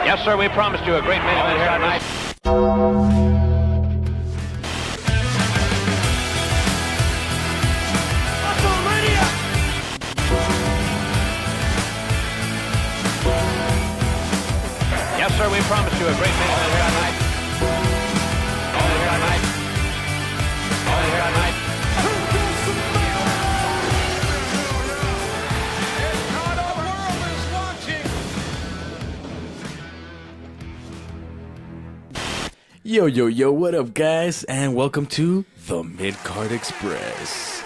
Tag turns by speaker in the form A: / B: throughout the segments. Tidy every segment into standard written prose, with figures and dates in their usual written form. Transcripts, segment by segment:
A: Yes, sir, we promised you a great main event here tonight. Yes, sir, we promised you a great main event here tonight. Only here tonight. Only here tonight.
B: Yo, yo, yo, what up, guys? And welcome to the Midcard Express.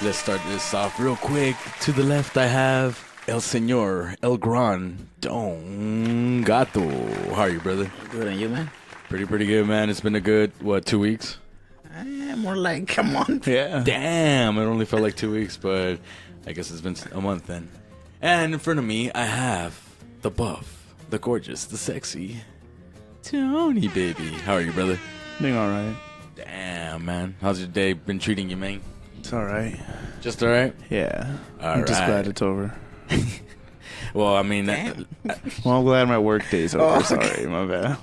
B: Let's start this off real quick. To the left, I have El Señor, El Gran, Don Gato. How are you, brother?
C: Good, and you, man?
B: Pretty good, man. It's been a good, 2 weeks?
C: More like a month.
B: Yeah. Damn, it only felt like 2 weeks, but I guess it's been a month then. And in front of me, I have the buff, the gorgeous, the sexy Tony, baby. How are you, brother?
D: Doing alright.
B: Damn, man. How's your day been treating you, man?
D: It's alright.
B: Just alright?
D: Yeah.
B: All
D: I'm just
B: right.
D: glad it's over.
B: Well, I mean...
D: Well, I'm glad my work day's over. Sorry, my bad.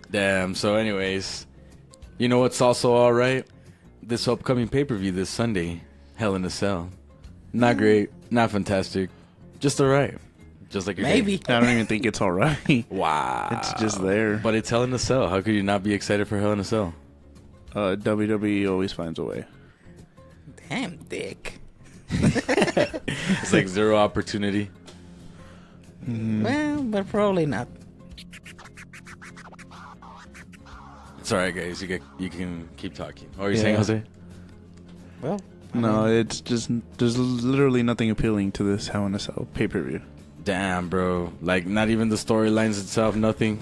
B: Damn, so anyways... You know what's also alright? This upcoming pay-per-view this Sunday. Hell in a Cell. Not great. Not fantastic. Just alright. Just like your
C: Maybe.
B: day.
D: I don't even think it's alright.
B: Wow.
D: It's just there.
B: But it's Hell in a Cell. How could you not be excited for Hell in a Cell?
D: WWE always finds a way.
C: Damn, dick.
B: It's like zero opportunity.
C: Well, but probably not.
B: It's alright, guys. You can keep talking. What are you
D: Yeah.
B: saying, Jose?
C: Well,
D: No, it's just... There's literally nothing appealing to this Hell in a Cell pay-per-view.
B: Damn, bro. Like, not even the storylines itself, nothing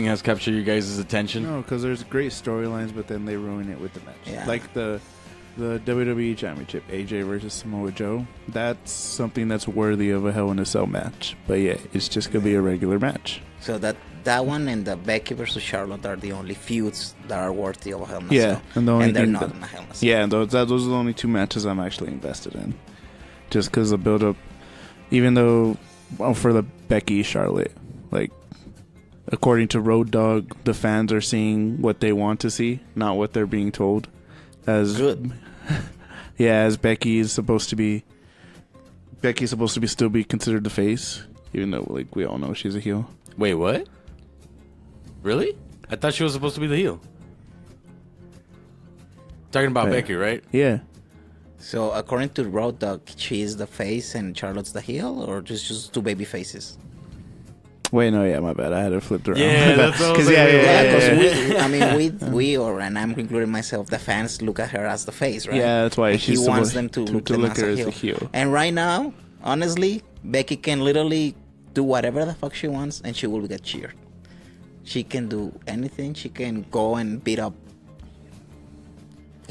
B: has captured you guys' attention.
D: No, because there's great storylines, but then they ruin it with the match.
C: Yeah.
D: Like the WWE Championship, AJ versus Samoa Joe. That's something that's worthy of a Hell in a Cell match. But yeah, it's just going to be a regular match.
C: so that one and the Becky versus Charlotte are the only feuds that are worthy of a Hell in a
D: Yeah,
C: Cell.
D: and the only
C: they're
D: thing
C: not
D: that-
C: in a Hell in a Cell.
D: Yeah, and those are the only two matches I'm actually invested in. Just because the build-up, even though, well, for the Becky Charlotte, like, according to Road Dogg, the fans are seeing what they want to see, not what they're being told. As
C: Good.
D: Yeah, as Becky's supposed to be still be considered the face, even though, like, we all know she's a heel.
B: Wait, what? Really? I thought she was supposed to be the heel. Talking about
D: Yeah.
B: Becky, right?
D: Yeah.
C: So according to Road Dogg, she is the face and Charlotte's the heel, or just two baby faces?
D: Wait, no, yeah, my bad. I had it flipped around.
B: Yeah, that's what I was
D: 'Cause,
B: like,
C: Yeah, because
D: yeah.
C: and I'm including myself, the fans look at her as the face, right?
D: Yeah, that's why
C: And
D: she's
C: he wants
D: supposed
C: them to look them
D: look
C: as
D: at her
C: a
D: as
C: heel.
D: a heel.
C: And right now, honestly, Becky can literally do whatever the fuck she wants, and she will get cheered. She can do anything. She can go and beat up.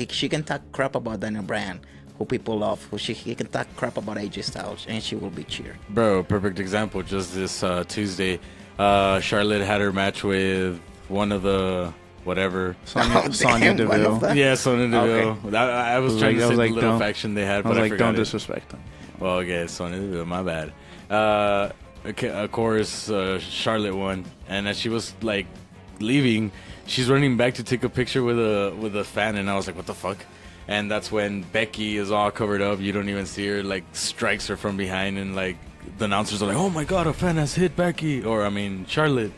C: She can talk crap about Daniel Bryan, who people love. He can talk crap about AJ Styles, and she will be cheered.
B: Bro, perfect example. Just this Tuesday, Charlotte had her match with one of the whatever.
D: Sonya
C: Damn, one
D: Deville.
C: of them.
B: Yeah, Sonya Deville. I was trying to say the little
D: don't-
B: faction they had,
D: I
B: but
D: was
B: I
D: like,
B: forgot
D: don't
B: it.
D: disrespect them.
B: Well, okay, Sonya Deville, my bad. Okay, of course, Charlotte won, and as she was like leaving, she's running back to take a picture with a fan, and I was like, what the fuck? And that's when Becky is all covered up. You don't even see her, like, strikes her from behind, and like the announcers are like, oh my god, a fan has hit Becky, or I mean Charlotte,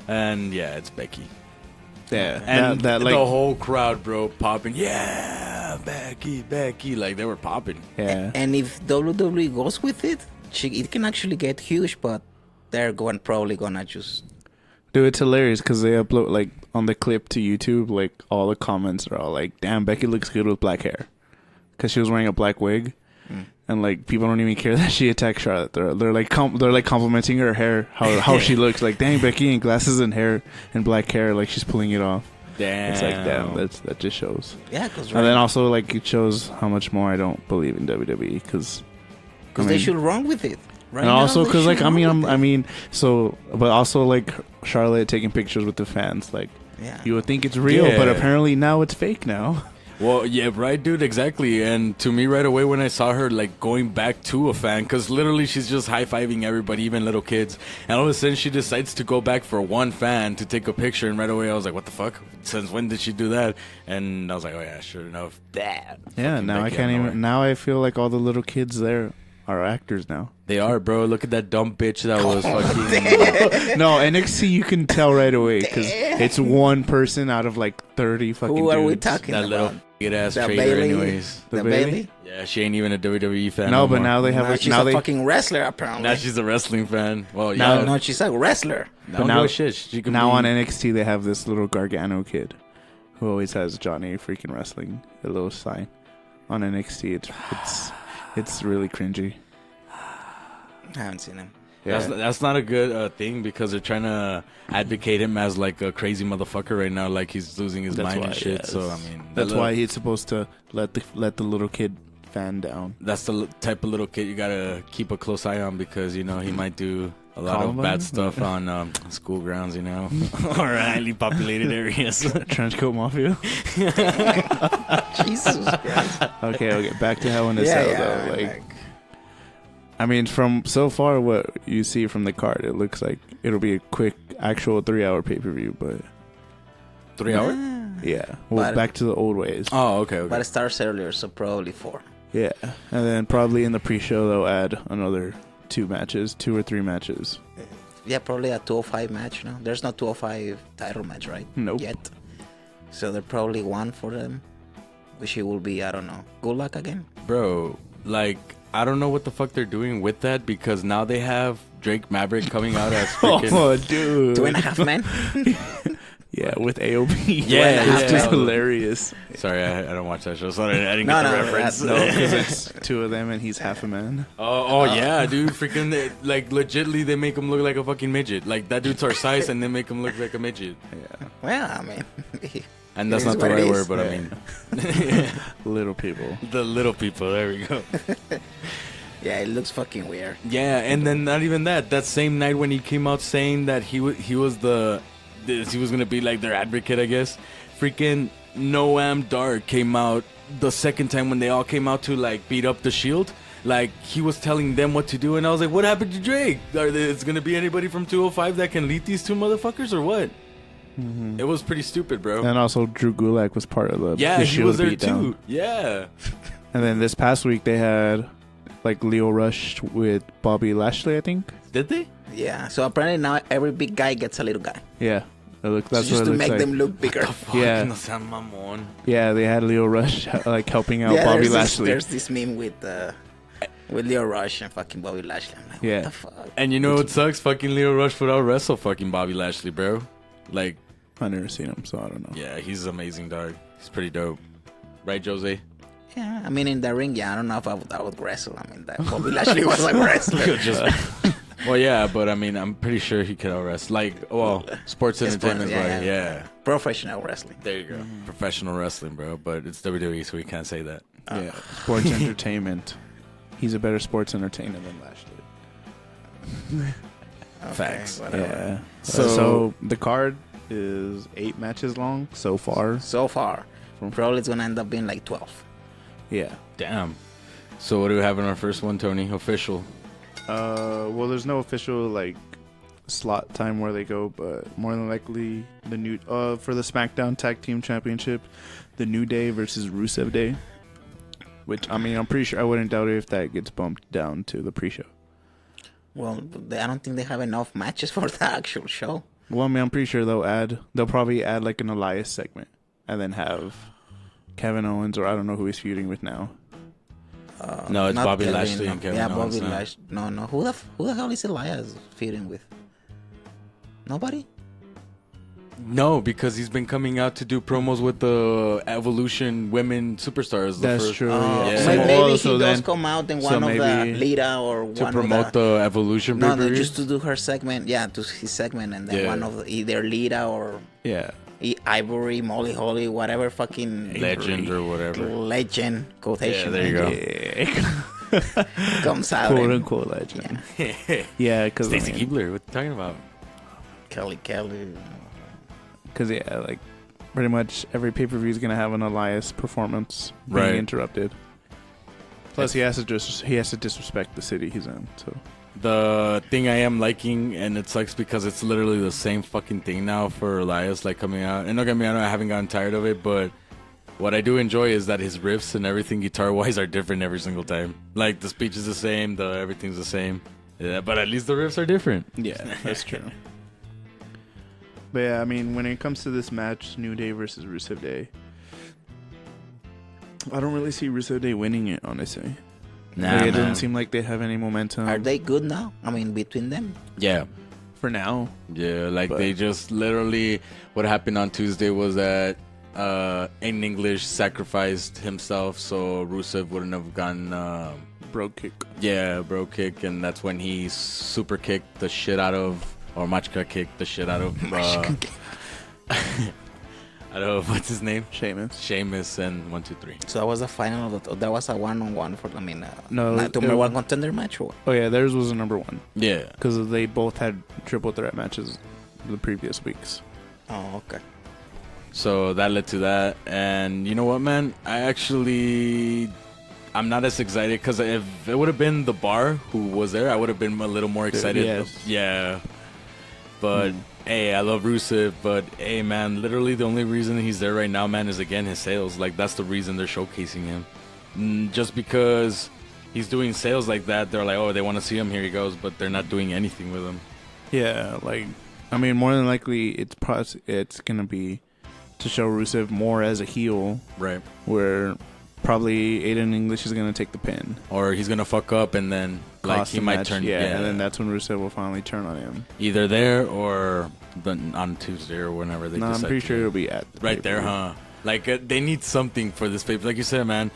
B: and yeah, it's Becky.
D: Yeah,
B: And
D: that like,
B: the whole crowd, bro, popping, yeah, Becky, like they were popping.
D: yeah.
C: And if WWE goes with it, it can actually get huge, but they're probably gonna just.
D: Dude, it's hilarious because they upload, like, on the clip to YouTube, like, all the comments are all like, damn, Becky looks good with black hair. Because she was wearing a black wig. And, like, people don't even care that she attacked Charlotte. They're like complimenting her hair, how she looks. Like, dang, Becky in glasses and hair and black hair, like she's pulling it off.
B: Damn.
D: It's like, damn, that just shows.
C: Yeah, because
D: And then also, like, it shows how much more I don't believe in WWE because
C: they should run with it. Right
D: and
C: now,
D: also
C: they
D: because, like,
C: should
D: I mean,
C: run with it.
D: but also, like, Charlotte taking pictures with the fans, like,
C: Yeah.
D: you would think it's real, but
B: Yeah.
D: apparently now it's fake now.
B: Well, yeah, right, dude, exactly. And to me, right away when I saw her like going back to a fan, because literally she's just high-fiving everybody, even little kids. And all of a sudden she decides to go back for one fan to take a picture. And right away I was like, what the fuck? Since when did she do that? And I was like, oh yeah, sure enough. That.
D: Yeah, now I can't even. Now I feel like all the little kids there are actors now.
B: They are, bro. Look at that dumb bitch that was fucking.
D: No, NXT you can tell right away because it's one person out of like 30 fucking
C: Who are we
D: dudes.
C: talking
B: That
C: about?
B: little ass
C: The
B: trader,
C: Bailey?
B: anyways.
C: The
D: Bailey?
C: Bailey?
B: Yeah, she ain't even a WWE fan.
D: No, but
B: more.
D: now they have.
C: She's
D: now
C: a
D: they.
C: fucking wrestler, apparently.
B: Now she's a wrestling fan. Well,
D: Now-
B: yeah.
C: No, she's a wrestler.
B: But
D: now-
B: now shit. She can
D: Now
B: be,
D: on NXT they have this little Gargano kid who always has Johnny freaking wrestling, a little sign on NXT. It's really cringy.
C: I haven't seen him.
D: Yeah.
B: That's not a good thing because they're trying to advocate him as like a crazy motherfucker right now, like he's losing his mind and shit.
D: yeah,
B: So I mean,
D: that's why he's supposed to let the little kid fan down.
B: that's the type of little kid you gotta keep a close eye on because you know he might do a lot of
D: Columbine?
B: bad stuff on school grounds, you know, or highly populated areas.
D: Trenchcoat Mafia.
C: Jesus Christ.
D: Okay. Back to Hell in a Cell though. Like, I mean, from so far what you see from the card, it looks like it'll be a quick, actual 3-hour pay-per-view. But
B: 3 hours?
D: yeah, well,
C: But-
D: back to the old ways.
B: Oh, okay.
C: But it starts earlier, so probably 4.
D: Yeah, and then probably in the pre-show they'll add another 2 or 3 matches.
C: Yeah, probably a 205 match now. There's no 205 title match, right?
D: Nope.
C: Yet. So there's probably one for them, which it will be, I don't know, good luck again.
B: Bro, like, I don't know what the fuck they're doing with that because now they have Drake Maverick coming out as freaking...
D: Oh, dude.
C: 2.5 men.
D: Yeah, with AOP.
B: Yeah,
D: it's just hilarious.
B: Sorry, I don't watch that show, so I didn't
C: No,
B: get the
C: no,
B: reference.
D: No, because it's 2 of them and he's half a man.
B: Oh yeah, dude, freaking like legitly they make him look like a fucking midget. Like that dude's our size and they make him look like a midget.
D: Yeah,
C: Well, I mean,
B: And that's
C: It is
B: not the
C: what it
B: right
C: is.
B: word, but I mean
D: little people.
B: the little people. There we go.
C: yeah, it looks fucking weird.
B: Yeah, and then not even that. That same night when he came out saying that he was gonna be like their advocate, I guess. Freaking Noam Dar came out the second time when they all came out to like beat up the Shield. Like he was telling them what to do, and I was like, "What happened to Drake? Is gonna be anybody from 205 that can lead these 2 motherfuckers or what?"
D: Mm-hmm.
B: It was pretty stupid, bro.
D: And also Drew Gulak was part of the
B: Yeah,
D: the
B: he
D: Shield
B: was there
D: beatdown.
B: too. Yeah.
D: And then this past week they had like Leo Rush with Bobby Lashley, I think.
B: Did they?
C: Yeah, so apparently now every big guy gets a little guy.
D: Yeah, that's
C: So
D: what
C: just
D: it
C: to
D: looks
C: make
D: like.
C: them look bigger.
D: Yeah.
B: No sean mamón.
D: Yeah, they had Leo Rush like helping out
C: Yeah,
D: Bobby
C: there's
D: Lashley.
C: There's this meme with Leo Rush and fucking Bobby Lashley. I'm like, what
D: Yeah.
C: the fuck?
B: And you know what sucks? Fucking Leo Rush would out wrestle fucking Bobby Lashley, bro. Like,
D: I've never seen him, so I don't know.
B: yeah, he's amazing, dog. He's pretty dope. Right, Jose?
C: Yeah, I mean, in the ring, yeah, I don't know if I would wrestle. I mean, that Bobby Lashley was a wrestler.
B: Well, yeah, but I mean, I'm pretty sure he could out wrestle. Like, well, sports entertainment,
C: yeah,
B: right? Yeah.
C: Professional wrestling.
B: There you go. Professional wrestling, bro. But it's WWE, so we can't say that.
D: Yeah, sports entertainment. He's a better sports entertainer than Lashley.
C: Okay,
B: Facts.
C: whatever.
D: Yeah.
B: So-
D: So the card is 8 matches long so far.
C: So far, probably it's gonna end up being like 12.
D: Yeah.
B: Damn. So what do we have in our first one, Tony? Official.
D: Well, there's no official like slot time where they go, but more than likely the new for the SmackDown Tag Team Championship, the New Day versus Rusev Day. Which I mean, I'm pretty sure I wouldn't doubt it if that gets bumped down to the pre-show.
C: Well, I don't think they have enough matches for the actual show.
D: Well, I mean, I'm pretty sure they'll probably add like an Elias segment and then have Kevin Owens or I don't know who he's feuding with now.
B: No, it's
C: Not
B: Bobby
C: Kevin,
B: Lashley
C: no.
B: and Kevin
C: Yeah,
B: Owens
C: Bobby
B: now.
C: Lashley. No. Who the hell is Elias feuding with? Nobody?
B: No, because he's been coming out to do promos with the Evolution women superstars. The
D: That's
B: first,
D: true.
C: Oh,
B: Yeah.
C: maybe he
D: So
C: does
D: then-
C: come out in
D: so
C: one of the
D: maybe
C: Lita or
B: To
C: one
B: promote
C: of the...
B: the Evolution
C: No,
B: pay-per-view?
C: just to do her segment. Yeah, to his segment, and then
B: Yeah.
C: one of the, either Lita or
D: Yeah.
C: Ivory, Molly Holly, whatever fucking
B: Legend or whatever.
C: legend quotation.
B: Yeah, there you go.
D: Yeah.
C: Comes out.
D: Quote
C: and
D: unquote legend. Yeah, because
B: Stacey Keebler, what you talking about?
C: Kelly.
D: Because yeah, like pretty much every pay-per-view is gonna have an Elias performance being
B: Right.
D: interrupted. Plus, he has to disrespect the city he's in. So
B: The thing I am liking, and it sucks because it's literally the same fucking thing now for Elias, like coming out. And don't get me wrong, I haven't gotten tired of it, but what I do enjoy is that his riffs and everything guitar-wise are different every single time. Like the speech is the same, everything's the same. Yeah, but at least the riffs are different.
D: yeah, that's true. But yeah, I mean, when it comes to this match, New Day versus Rusev Day, I don't really see Rusev Day winning it, honestly.
B: Nah,
D: Like, it
B: man.
D: doesn't seem like they have any momentum.
C: Are they good now? I mean, between them.
B: Yeah.
D: For now.
B: Yeah, like
D: But-
B: they just literally, what happened on Tuesday was that Aiden English sacrificed himself so Rusev wouldn't have gotten,
D: Broke kick.
B: bro kick, and that's when he super kicked the shit out of, or Machka kicked the shit out of, what's his name? Sheamus and 1, 2, 3.
C: So that was the final of that was a one-on-one for
D: No,
C: not number one contender match. Or
D: Oh yeah, theirs was a number one
B: Yeah.
D: because they both had triple threat matches the previous weeks.
C: oh, okay.
B: So that led to that, and you know what, man? I'm not as excited because if it would have been the Bar who was there, I would have been a little more excited.
D: Yes.
B: Yeah. But hey, I love Rusev, but hey, man, literally the only reason he's there right now, man, is again his sales. Like that's the reason they're showcasing him. Just because he's doing sales like that, they're like, oh, they want to see him. Here he goes, but they're not doing anything with him.
D: Yeah, like I mean, more than likely it's gonna be to show Rusev more as a heel,
B: Right.
D: where probably Aiden English is gonna take the pin.
B: Or he's gonna fuck up and then like
D: Cost
B: he
D: the
B: might
D: match,
B: turn.
D: yeah, and then that's when Rusev will finally turn on him.
B: either there or on Tuesday or whenever they
D: No, I'm
B: decide
D: pretty
B: to.
D: sure it'll be at the
B: Right there,
D: pay-per-view.
B: huh? Like they need something for this paper. Like you said, man,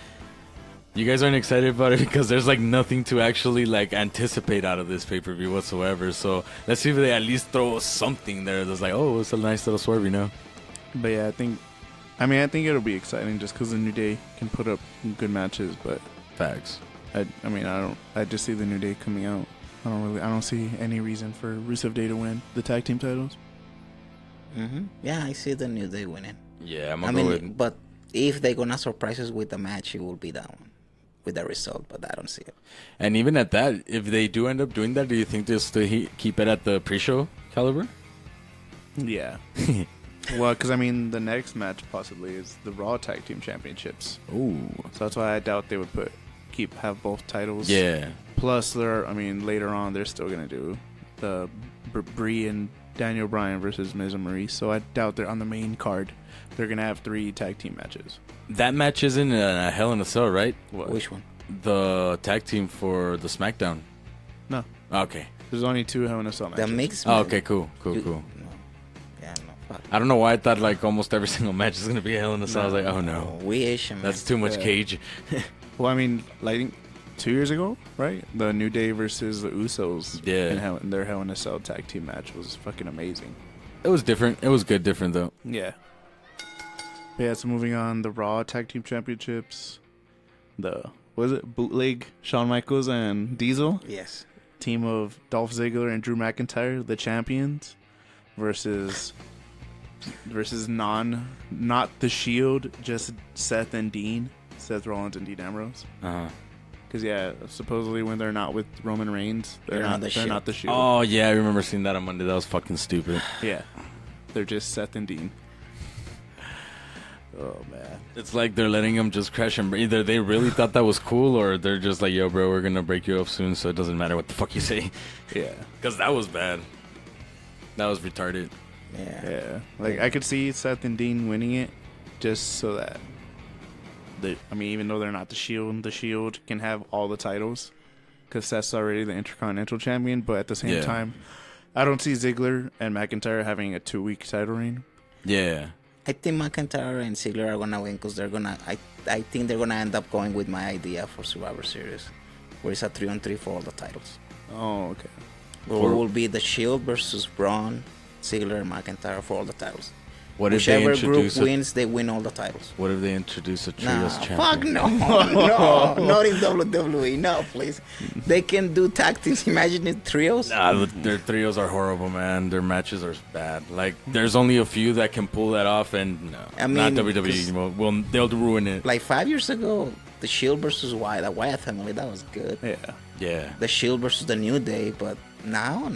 B: you guys aren't excited about it because there's like nothing to actually like anticipate out of this pay-per-view whatsoever. So let's see if they at least throw something there that's like, oh, it's a nice little swerve, you know?
D: But yeah, I think it'll be exciting just because the New Day can put up good matches. But
B: Facts.
D: I just see the New Day coming out. I don't see any reason for Rusev Day to win the tag team titles.
C: Yeah, I see the New Day winning.
B: Yeah, I'm
C: I
B: gonna go
C: mean,
B: with.
C: but if they're gonna surprise us with the match, it will be that one with the result. But I don't see it.
B: And even at that, if they do end up doing that, do you think they'll still keep it at the pre-show caliber?
D: Yeah. Well, because I mean, the next match possibly is the Raw Tag Team Championships.
B: Ooh.
D: So that's why I doubt they would have both titles.
B: Yeah.
D: Plus, later on they're still gonna do the Brie and Daniel Bryan versus Miz and Maurice. So I doubt they're on the main card. They're gonna have 3 tag team matches.
B: That match isn't a Hell in a Cell, right?
D: What?
C: Which one?
B: The tag team for the SmackDown.
D: No,
B: Okay.
D: there's only 2 Hell in a Cell
C: The
D: matches.
C: mixed.
B: Oh,
C: match.
B: okay, cool.
C: You-
B: Cool.
C: No. Yeah, no. Fuck.
B: I don't know why I thought like almost every single match is gonna be a Hell in a Cell. I was like, oh no,
C: We Asian.
B: that's
C: man.
B: too much
D: Yeah.
B: cage.
D: Well, I mean, like 2 years ago, right? The New Day versus the Usos.
B: Yeah.
D: And their Hell in a Cell tag team match was fucking amazing.
B: It was different. It was good, different though.
D: Yeah. But yeah, so moving on, the Raw Tag Team Championships. Bootleg, Shawn Michaels and Diesel.
C: Yes.
D: Team of Dolph Ziggler and Drew McIntyre, the champions, versus not the Shield, just Seth and Dean. Seth Rollins and Dean Ambrose.
B: Uh-huh.
D: Because, yeah, supposedly when they're not with Roman Reigns, they're not the Shield.
B: Oh yeah, I remember seeing that on Monday. That was fucking stupid.
D: Yeah. They're just Seth and Dean. Oh, man.
B: It's like they're letting them just crash and either they really thought that was cool or they're just like, yo, bro, we're gonna break you up soon, so it doesn't matter what the fuck you say.
D: Yeah.
B: Because that was bad. That was retarded.
C: Yeah.
D: Yeah. Like, I could see Seth and Dean winning it just so that even though they're not the Shield can have all the titles because Seth's already the Intercontinental Champion, but at the same time, I don't see Ziggler and McIntyre having a 2-week title reign.
B: Yeah.
C: I think McIntyre and Ziggler are gonna win because they're gonna. I think they're gonna end up going with my idea for Survivor Series, where it's a 3-on-3 for all the titles.
D: Oh, okay.
C: Where it will be the Shield versus Braun, Ziggler, and McIntyre for all the titles.
B: What if they
C: Whichever group
B: introduce
C: wins, they win all the titles.
B: What if they introduce a
C: Nah,
B: trios champion?
C: fuck no, no, not in WWE. No, please. They can do tag teams. Imagine it trios.
B: Nah, their trios are horrible, man. Their matches are bad. Like, there's only a few that can pull that off, and no,
C: I
B: not
C: mean,
B: WWE. They'll ruin it.
C: Like 5 years ago, the Shield versus Wyatt, the Wyatt family, that was good.
B: Yeah.
C: The Shield versus the New Day, but now,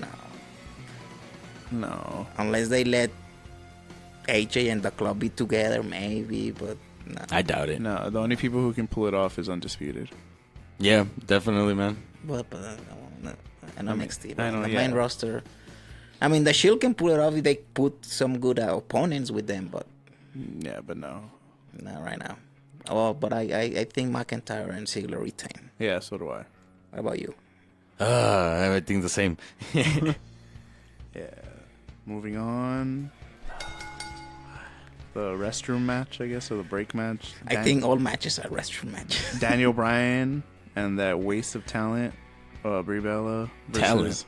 D: No.
C: unless they let AJ and the club be together, maybe, but no.
B: I doubt it.
D: No, the only people who can pull it off is Undisputed.
B: Yeah, definitely, man.
C: But I know NXT, but
D: I know,
C: the
D: yeah.
C: main roster. I mean, the Shield can pull it off if they put some good opponents with them, but
D: Yeah, but no.
C: not right now. Oh, but I think McIntyre and Ziggler retain.
D: Yeah, so do I.
C: What about you?
B: I think the same.
D: Yeah. Moving on. The restroom match, I guess, or the break match.
C: I think all matches are restroom matches.
D: Daniel Bryan and that waste of talent, Brie Bella. Versus,
B: Talent.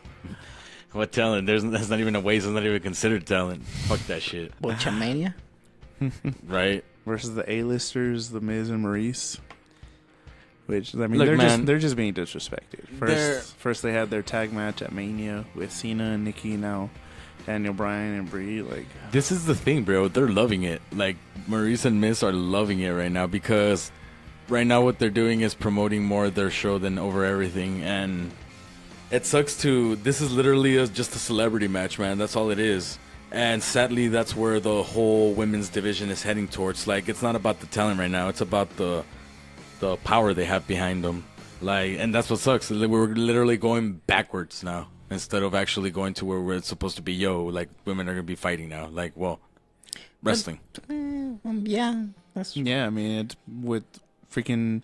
B: What talent? That's not even a waste. It's not even considered talent. Fuck that shit.
C: Butchamania?
B: Right?
D: Versus the A-listers, The Miz and Maurice. Which, I mean,
B: Look, man,
D: they're just being disrespected.
B: They're-
D: First they had their tag match at Mania with Cena and Nikki, now Daniel Bryan and Brie. Like,
B: This is the thing, bro. They're loving it. Like, Maurice and Miz are loving it right now because right now what they're doing is promoting more of their show than over everything. And it sucks to... This is literally just a celebrity match, man. That's all it is. And sadly, that's where the whole women's division is heading towards. Like, it's not about the talent right now. It's about the power they have behind them. Like, and that's what sucks. We're literally going backwards now instead of actually going to where we're supposed to be. Like, women are going to be fighting now. Like, well, wrestling.
C: Yeah, that's
D: yeah, I mean, it's with freaking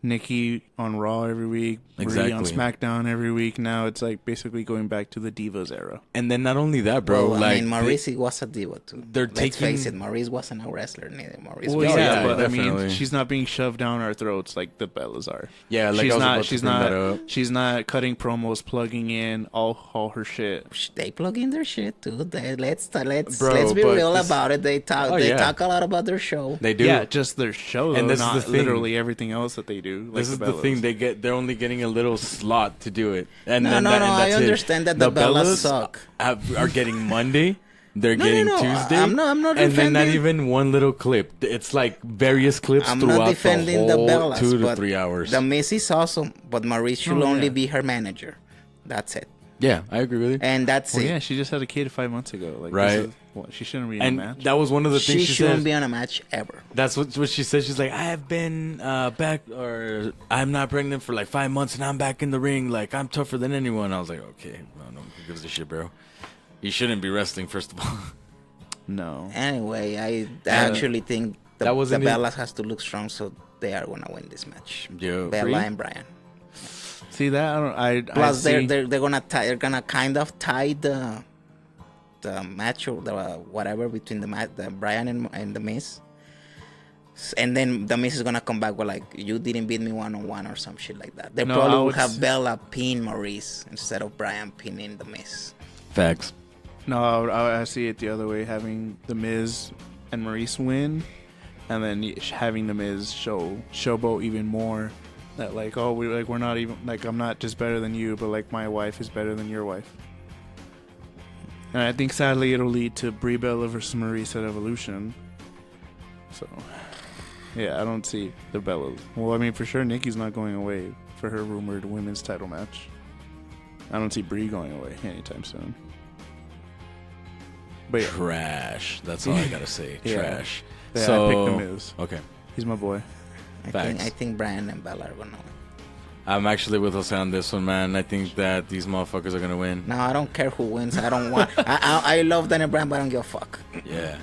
D: Nikki on Raw every week, Brie on
B: Exactly.
D: SmackDown every week. Now it's like basically going back to the Divas era.
B: And then not only that, bro.
C: Well,
B: like,
C: I mean, Maurice was a diva too.
B: they're
C: Let's face
B: taking-
C: it, Maurice wasn't a wrestler neither. Maurice
D: Well,
C: was
D: yeah,
B: yeah,
D: but I
B: definitely.
D: mean, she's not being shoved down our throats like the Bellas are.
B: Yeah, like,
D: she's
B: I was
D: not.
B: about to
D: She's
B: bring
D: not.
B: that up.
D: She's not cutting promos, plugging in all her shit.
C: They plug in their shit too. Let's
B: Bro,
C: be
B: but
C: real
B: this-
C: about it. They talk.
B: Oh,
C: they
B: yeah.
C: talk a lot about their show.
B: They do.
D: Yeah, just their show, though,
B: And this is
D: not
B: the thing.
D: literally everything else that they do. Like
B: This is the
D: Bellas.
B: thing. They're only getting a little slot to do it. And
C: No,
B: then
C: no,
B: that,
C: no,
B: and
C: I
B: that's it.
C: understand that the Bellas suck.
B: Are getting Monday. They're
C: No,
B: getting
C: no, no,
B: Tuesday.
C: I'm not
B: and then not
C: defending-
B: even one little clip. It's like various clips
C: I'm
B: throughout
C: not defending
B: the
C: the
B: whole
C: Bellas,
B: 2 to
C: but
B: 3 hours.
C: The Miz is awesome, but Maurice should
D: Oh,
C: only
D: yeah.
C: be her manager. That's it,
B: Yeah, I agree with you.
C: and that's
D: Well,
C: it.
D: yeah, she just had a kid 5 months ago. Like,
B: Right.
D: She shouldn't be in
B: And
D: a match.
B: that was one of the
C: She
B: things she
C: shouldn't
B: said.
C: be on a match ever.
B: That's what she said. She's like, I have been back, or I'm not pregnant for like 5 months, and I'm back in the ring. Like, I'm tougher than anyone. I was like, okay, no, who gives a shit, bro? You shouldn't be wrestling, first of all.
D: No.
C: Anyway, I actually think the
B: that wasn't it.
C: Bellas has to look strong, so they are gonna win this match.
B: Yeah,
C: Bella
B: Brie?
C: and Brian.
D: See that? I
C: Plus,
D: see,
C: they're gonna kind of tie the match or the whatever between the Brian and the Miz. And then the Miz is gonna come back with like, you didn't beat me 1-on-1 or some shit like that. They
D: No,
C: probably
D: I
C: will
D: would
C: have Bella pin Maurice instead of Brian pinning the Miz.
B: Facts.
D: No, I see it the other way, having the Miz and Maurice win, and then having the Miz showboat even more. That like, oh, we're not even like, I'm not just better than you, but like my wife is better than your wife. And I think sadly it'll lead to Brie Bella versus Maurice at Evolution. So, yeah, I don't see the Bellas. Well, I mean, for sure, Nikki's not going away for her rumored women's title match. I don't see Brie going away anytime soon. But yeah,
B: Trash. That's all I gotta say.
D: Yeah.
B: Trash.
D: Yeah,
B: So,
D: I picked the Miz.
B: Okay.
D: He's my boy.
B: Facts.
C: I think Brian and Bella are gonna win.
B: I'm actually with Jose on this one, man. I think that these motherfuckers are gonna win.
C: No, I don't care who wins. I don't want. I love Daniel Bryan, but I don't give a fuck.
B: Yeah.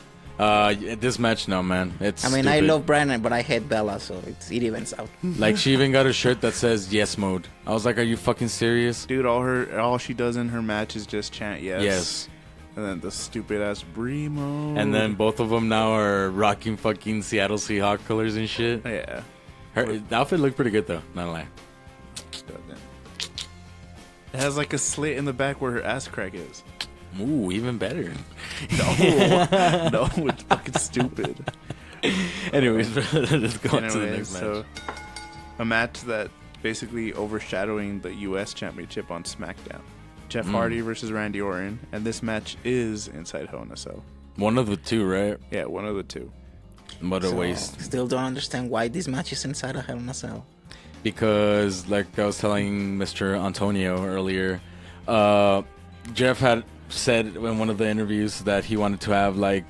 B: This match now, man. It's.
C: I mean, I
B: stupid.
C: love Bryan, but I hate Bella, so it evens out.
B: Like, she even got a shirt that says yes mode. I was like, are you fucking serious?
D: Dude, all she does in her match is just chant yes.
B: Yes.
D: And then the stupid ass Bremo.
B: And then both of them now are rocking fucking Seattle Seahawks colors and shit.
D: Yeah.
B: The outfit looked pretty good though, not gonna lie.
D: It has like a slit in the back where her ass crack is.
B: Ooh, even better.
D: No, it's fucking stupid.
B: Anyways, let's go on to the
D: Anyways,
B: next match.
D: so a match that basically overshadowing the U.S. Championship on SmackDown. Jeff Hardy versus Randy Orton, and this match is inside Hell in a Cell.
B: One of the two, right?
D: Yeah, one of the two.
B: What a
C: So,
B: waste.
C: Still don't understand why this match is inside a Hell in a Cell.
B: Because, like I was telling Mr. Antonio earlier, Jeff had said in one of the interviews that he wanted to have like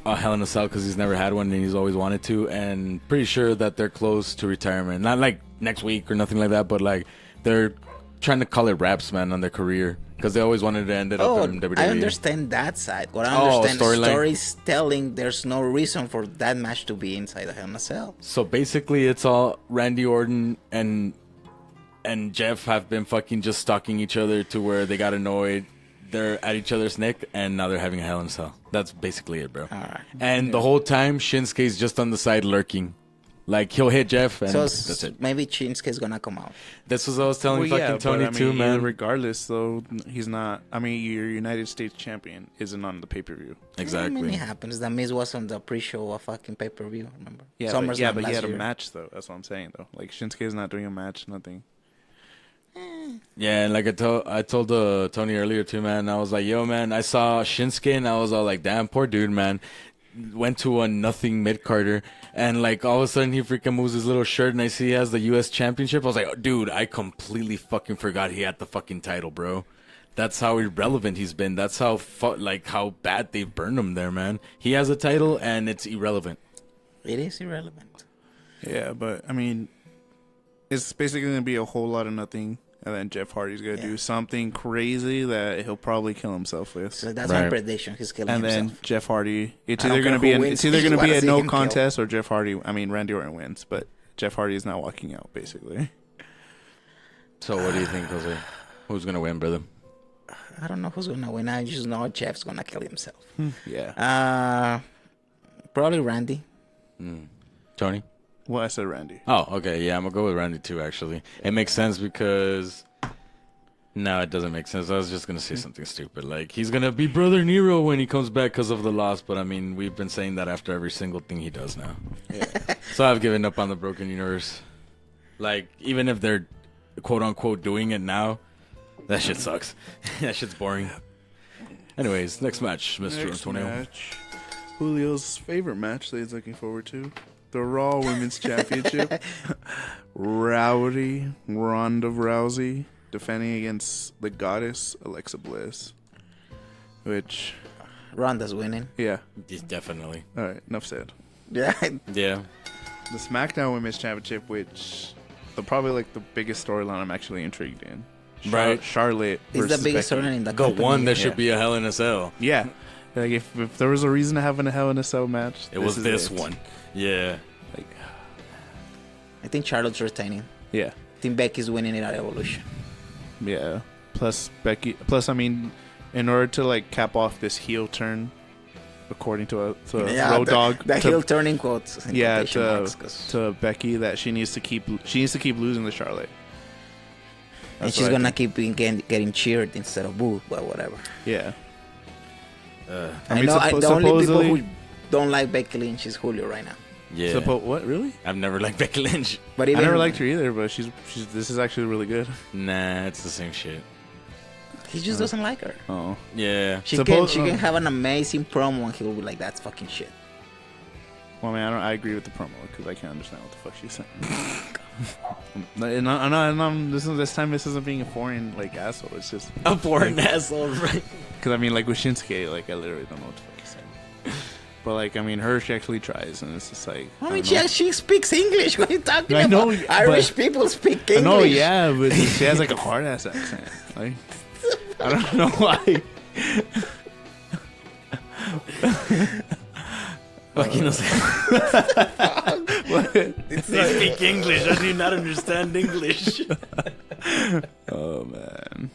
B: a Hell in a Cell because he's never had one and he's always wanted to, and pretty sure that they're close to retirement. Not like next week or nothing like that, but like they're trying to call it wraps, man, on their career because they always wanted to end it up in WWE.
C: I understand that side. What I
B: Oh,
C: understand
B: storyline.
C: stories telling there's no reason for that match to be inside a Hell in a Cell.
B: So basically, it's all Randy Orton and Jeff have been fucking just stalking each other to where they got annoyed. They're at each other's neck, and now they're having a Hell in a Cell. That's basically it, bro.
C: Alright.
B: And the whole time, Shinsuke's just on the side lurking. Like, he'll hit Jeff, and
C: So
B: that's it.
C: maybe Shinsuke's gonna come out.
B: This was what I was telling fucking Tony, too, man.
D: Regardless, though, he's not. I mean, your United States champion isn't on the pay-per-view.
B: Exactly.
C: I mean, it happens. The Miz was on the pre-show of fucking pay-per-view, remember?
D: Yeah,
C: SummerSlam
D: but he
C: last
D: had a
C: year.
D: match, though. That's what I'm saying, though. Like, Shinsuke's not doing a match, nothing.
B: Yeah, and like I told Tony earlier, too, man. I was like, yo, man, I saw Shinsuke, and I was all like, damn, poor dude, man. Went to a nothing mid-carder, and like all of a sudden he freaking moves his little shirt and I see he has the US championship. I was like, oh, dude, I completely fucking forgot he had the fucking title, bro. That's how irrelevant he's been. That's how how bad they've burned him there, man. He has a title and it's irrelevant.
C: It is irrelevant.
D: Yeah, but, I mean, it's basically going to be a whole lot of nothing. And then Jeff Hardy's going to do something crazy that he'll probably kill himself with.
C: So that's
B: Right.
C: my prediction. He's killing
D: And then
C: himself.
D: Jeff Hardy, it's
C: I don't
D: either going to
C: care
D: be
C: who
D: it's
C: wins.
D: either going to
C: Just
D: be
C: wanna
D: a
C: see
D: no
C: him kill.
D: contest or Randy Orton wins, but Jeff Hardy is not walking out basically.
B: So what do you think, Jose? Who's gonna win, brother?
C: I don't know who's gonna win. I just know Jeff's gonna kill himself.
D: Yeah.
C: Probably Randy.
B: Tony?
D: Well, I said Randy.
B: Oh, okay. Yeah, I'm gonna go with Randy too. Actually, it makes sense because no, it doesn't make sense. I was just gonna say something stupid, like he's gonna be Brother Nero when he comes back because of the loss. But I mean, we've been saying that after every single thing he does now.
D: Yeah.
B: So I've given up on the Broken Universe. Like, even if they're quote unquote doing it now, that shit sucks. That shit's boring. Anyways, next match, Mr.
D: Next
B: Antonio.
D: match. Julio's favorite match that he's looking forward to. The Raw Women's Championship. Ronda Rousey defending against the goddess Alexa Bliss. Which,
C: Ronda's winning.
D: yeah.
B: Definitely.
D: All right, enough said.
C: Yeah.
B: Yeah.
D: The SmackDown Women's Championship, which probably like the biggest storyline I'm actually intrigued in.
B: Right.
D: Charlotte
C: It's the
D: versus
C: biggest
D: Becky.
C: storyline in the
B: The
C: company.
B: one that
D: Yeah.
B: should be a Hell in a Cell.
D: Yeah. Like if there was a reason to have a Hell in a Cell match,
B: It was
D: is
B: this
D: it.
B: one. Yeah.
D: Like,
C: I think Charlotte's retaining.
D: yeah.
C: I think Becky's winning it at Evolution.
D: Yeah. Plus Becky. Plus, I mean, in order to like cap off this heel turn, according to Road Dogg,
C: The
D: to,
C: heel turning quotes. in
D: yeah,
C: quotation marks, 'cause-
D: to Becky, that she needs to keep losing to Charlotte.
C: and
D: That's
C: she's
D: what I
C: gonna
D: think.
C: keep getting cheered instead of booed, but whatever.
D: Yeah.
C: I
D: mean,
C: know the only people
D: supposedly-
C: who don't like Becky Lynch is Julio right now.
B: Yeah.
D: What really?
B: I've never liked Becky Lynch.
C: But
D: I
C: even
D: never liked her either, but she's this is actually really good.
B: Nah, it's the same shit.
C: he just doesn't like her.
D: Oh.
B: Yeah.
C: She
D: Suppose-
C: can have an amazing promo and he'll be like, "That's fucking shit."
D: Well, I mean, I agree with the promo because I can't understand what the fuck she's saying. and this time this isn't being a foreign like asshole. It's just
B: A foreign asshole, right?
D: because I mean, like with Shinsuke, like I literally don't know what the fuck he's saying. But like, I mean, she actually tries, and it's just like
C: I
D: I
C: mean,
D: don't know.
C: she speaks English. What are you talking
D: I know,
C: about? Irish
D: but-
C: people speak
D: I
C: English.
D: know, yeah, but she has like a hard ass accent. Like, I don't know why.
B: Fucking no sé. They speak English. I do not understand English.
D: Oh man.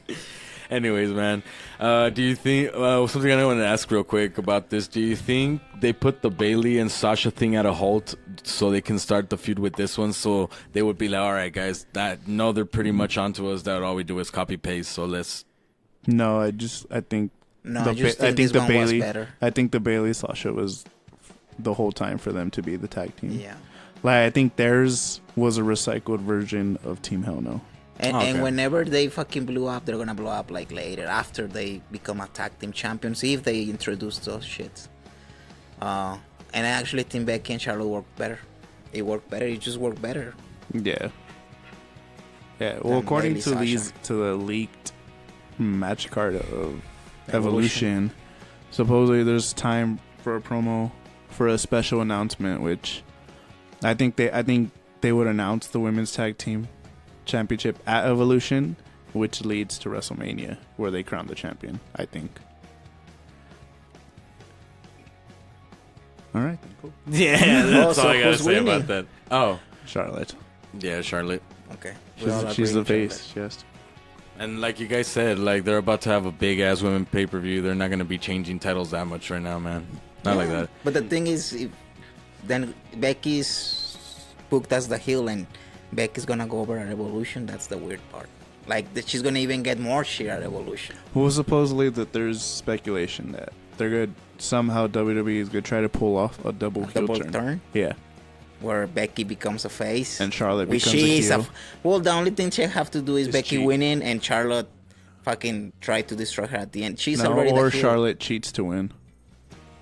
B: Anyways, man, do you think something I want to ask real quick about this? Do you think they put the Bailey and Sasha thing at a halt so they can start the feud with this one? So they would be like, all right, guys, they're pretty much onto us. That all we do is copy paste. So let's.
D: No, I think
C: No, I just think this
D: the
C: one
D: Bailey,
C: was better.
D: I think the Bailey Sasha was the whole time for them to be the tag team.
C: Yeah.
D: Like I think theirs was a recycled version of Team Hell No.
C: And whenever they fucking blew up, they're gonna blow up like later after they become a tag team champions if they introduce those shits. And I actually think Becky and Charlotte worked better. It worked better. It just worked better.
D: Yeah. Yeah. Well, according to
C: Bailey
D: the leaked match card of Evolution, supposedly there's time for a promo for a special announcement, which I think they would announce the women's tag team championship at Evolution, which leads to WrestleMania where they crown the champion. I think. All right. Cool.
B: Yeah, that's all I gotta
C: who's
B: say
C: winning?
B: about that. Oh,
D: Charlotte.
B: yeah, Charlotte.
C: Okay.
D: She's the face. Yes.
B: And like you guys said, like they're about to have a big ass women pay per view. They're not gonna be changing titles that much right now, man. Not like that.
C: But the thing is, then Becky's booked as the heel, and Becky's gonna go over at Evolution. That's the weird part. Like she's gonna even get more shit at Evolution.
D: Well, supposedly that there's speculation that they're good. Somehow WWE is gonna try to pull off a double heel turn. Yeah.
C: Where Becky becomes a face
D: And Charlotte
C: which
D: becomes a
C: she is
D: heel.
C: well, the only thing she have to do is Becky
B: cheat.
C: winning and Charlotte fucking try to destroy her at the end. She's
D: No,
C: already
D: or
C: the heel.
D: Charlotte cheats to win.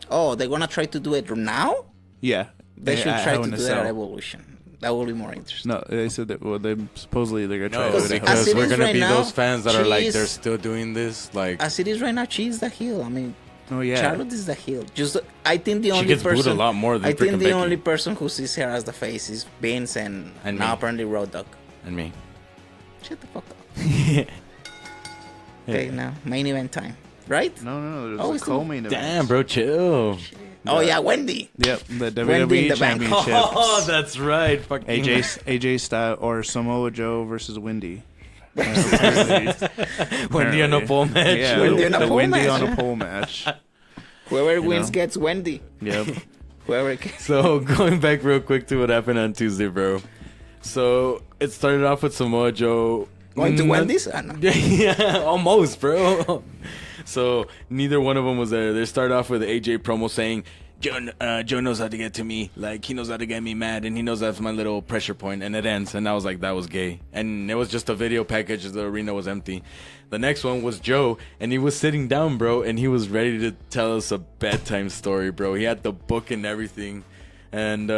C: Oh, they're gonna try to do it now?
D: Yeah.
C: They should try
D: Hell
C: to
D: in a
C: do that at
D: Cell.
C: Evolution. That will be more interesting.
D: No, they said that. Well, they supposedly they're gonna try
B: No,
D: to do it. at
C: as
B: because
C: it
B: we're
C: is
B: gonna
C: right
B: be
C: now,
B: those fans that are like
C: she's-
B: they're still doing this. Like
C: As it is right now, she's the heel. I mean,
D: Oh yeah.
C: Charlotte is the heel. Just I think the
B: she
C: only
B: gets booed
C: person
B: a lot more than
C: I think
B: freaking
C: the
B: Becky
C: only person who sees her as the face is Vince and
B: And
C: now
B: me.
C: apparently Road Dogg.
B: and me.
C: Shut the fuck up. Okay, now main event time, right?
D: No, there's
C: Oh,
D: a
C: it's still-
D: co-main event.
B: Damn, bro, chill.
C: Oh yeah, Wendy.
D: Yep, the
C: Wendy in
D: WWE
C: the bank.
D: Championship.
B: Oh, that's right. Fucking
D: AJ Styles or Samoa Joe versus Wendy.
B: Wendy on a pole match.
D: Yeah,
C: Wendy on a
D: the
C: pole
D: Wendy
C: match.
D: on a pole match.
C: Whoever wins
D: know?
C: gets Wendy.
D: Yep.
C: Whoever gets.
B: So going back real quick to what happened on Tuesday, bro. So it started off with Samoa Joe
C: Going to
B: not-
C: Wendy's? I know.
B: Yeah, almost, bro. So neither one of them was there. They start off with AJ promo saying, Joe knows how to get to me. Like, he knows how to get me mad, and he knows that's my little pressure point, and it ends. And I was like, that was gay. And it was just a video package. The arena was empty. The next one was Joe, and he was sitting down, bro, and he was ready to tell us a bedtime story, bro. He had the book and everything. And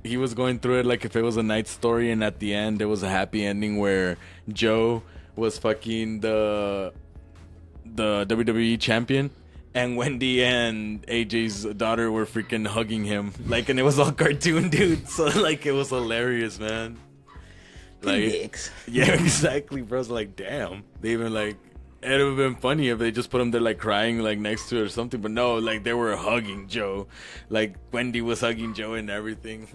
B: he was going through it like if it was a night story, and at the end, it was a happy ending where Joe was fucking the WWE champion, and Wendy and AJ's daughter were freaking hugging him, like, and it was all cartoon, dude. So like, it was hilarious, man. Like,
C: Dicks.
B: yeah, exactly, bro. It's like, damn. They even like, it would have been funny if they just put him there like crying like next to it or something, but no, like they were hugging Joe, like Wendy was hugging Joe and everything.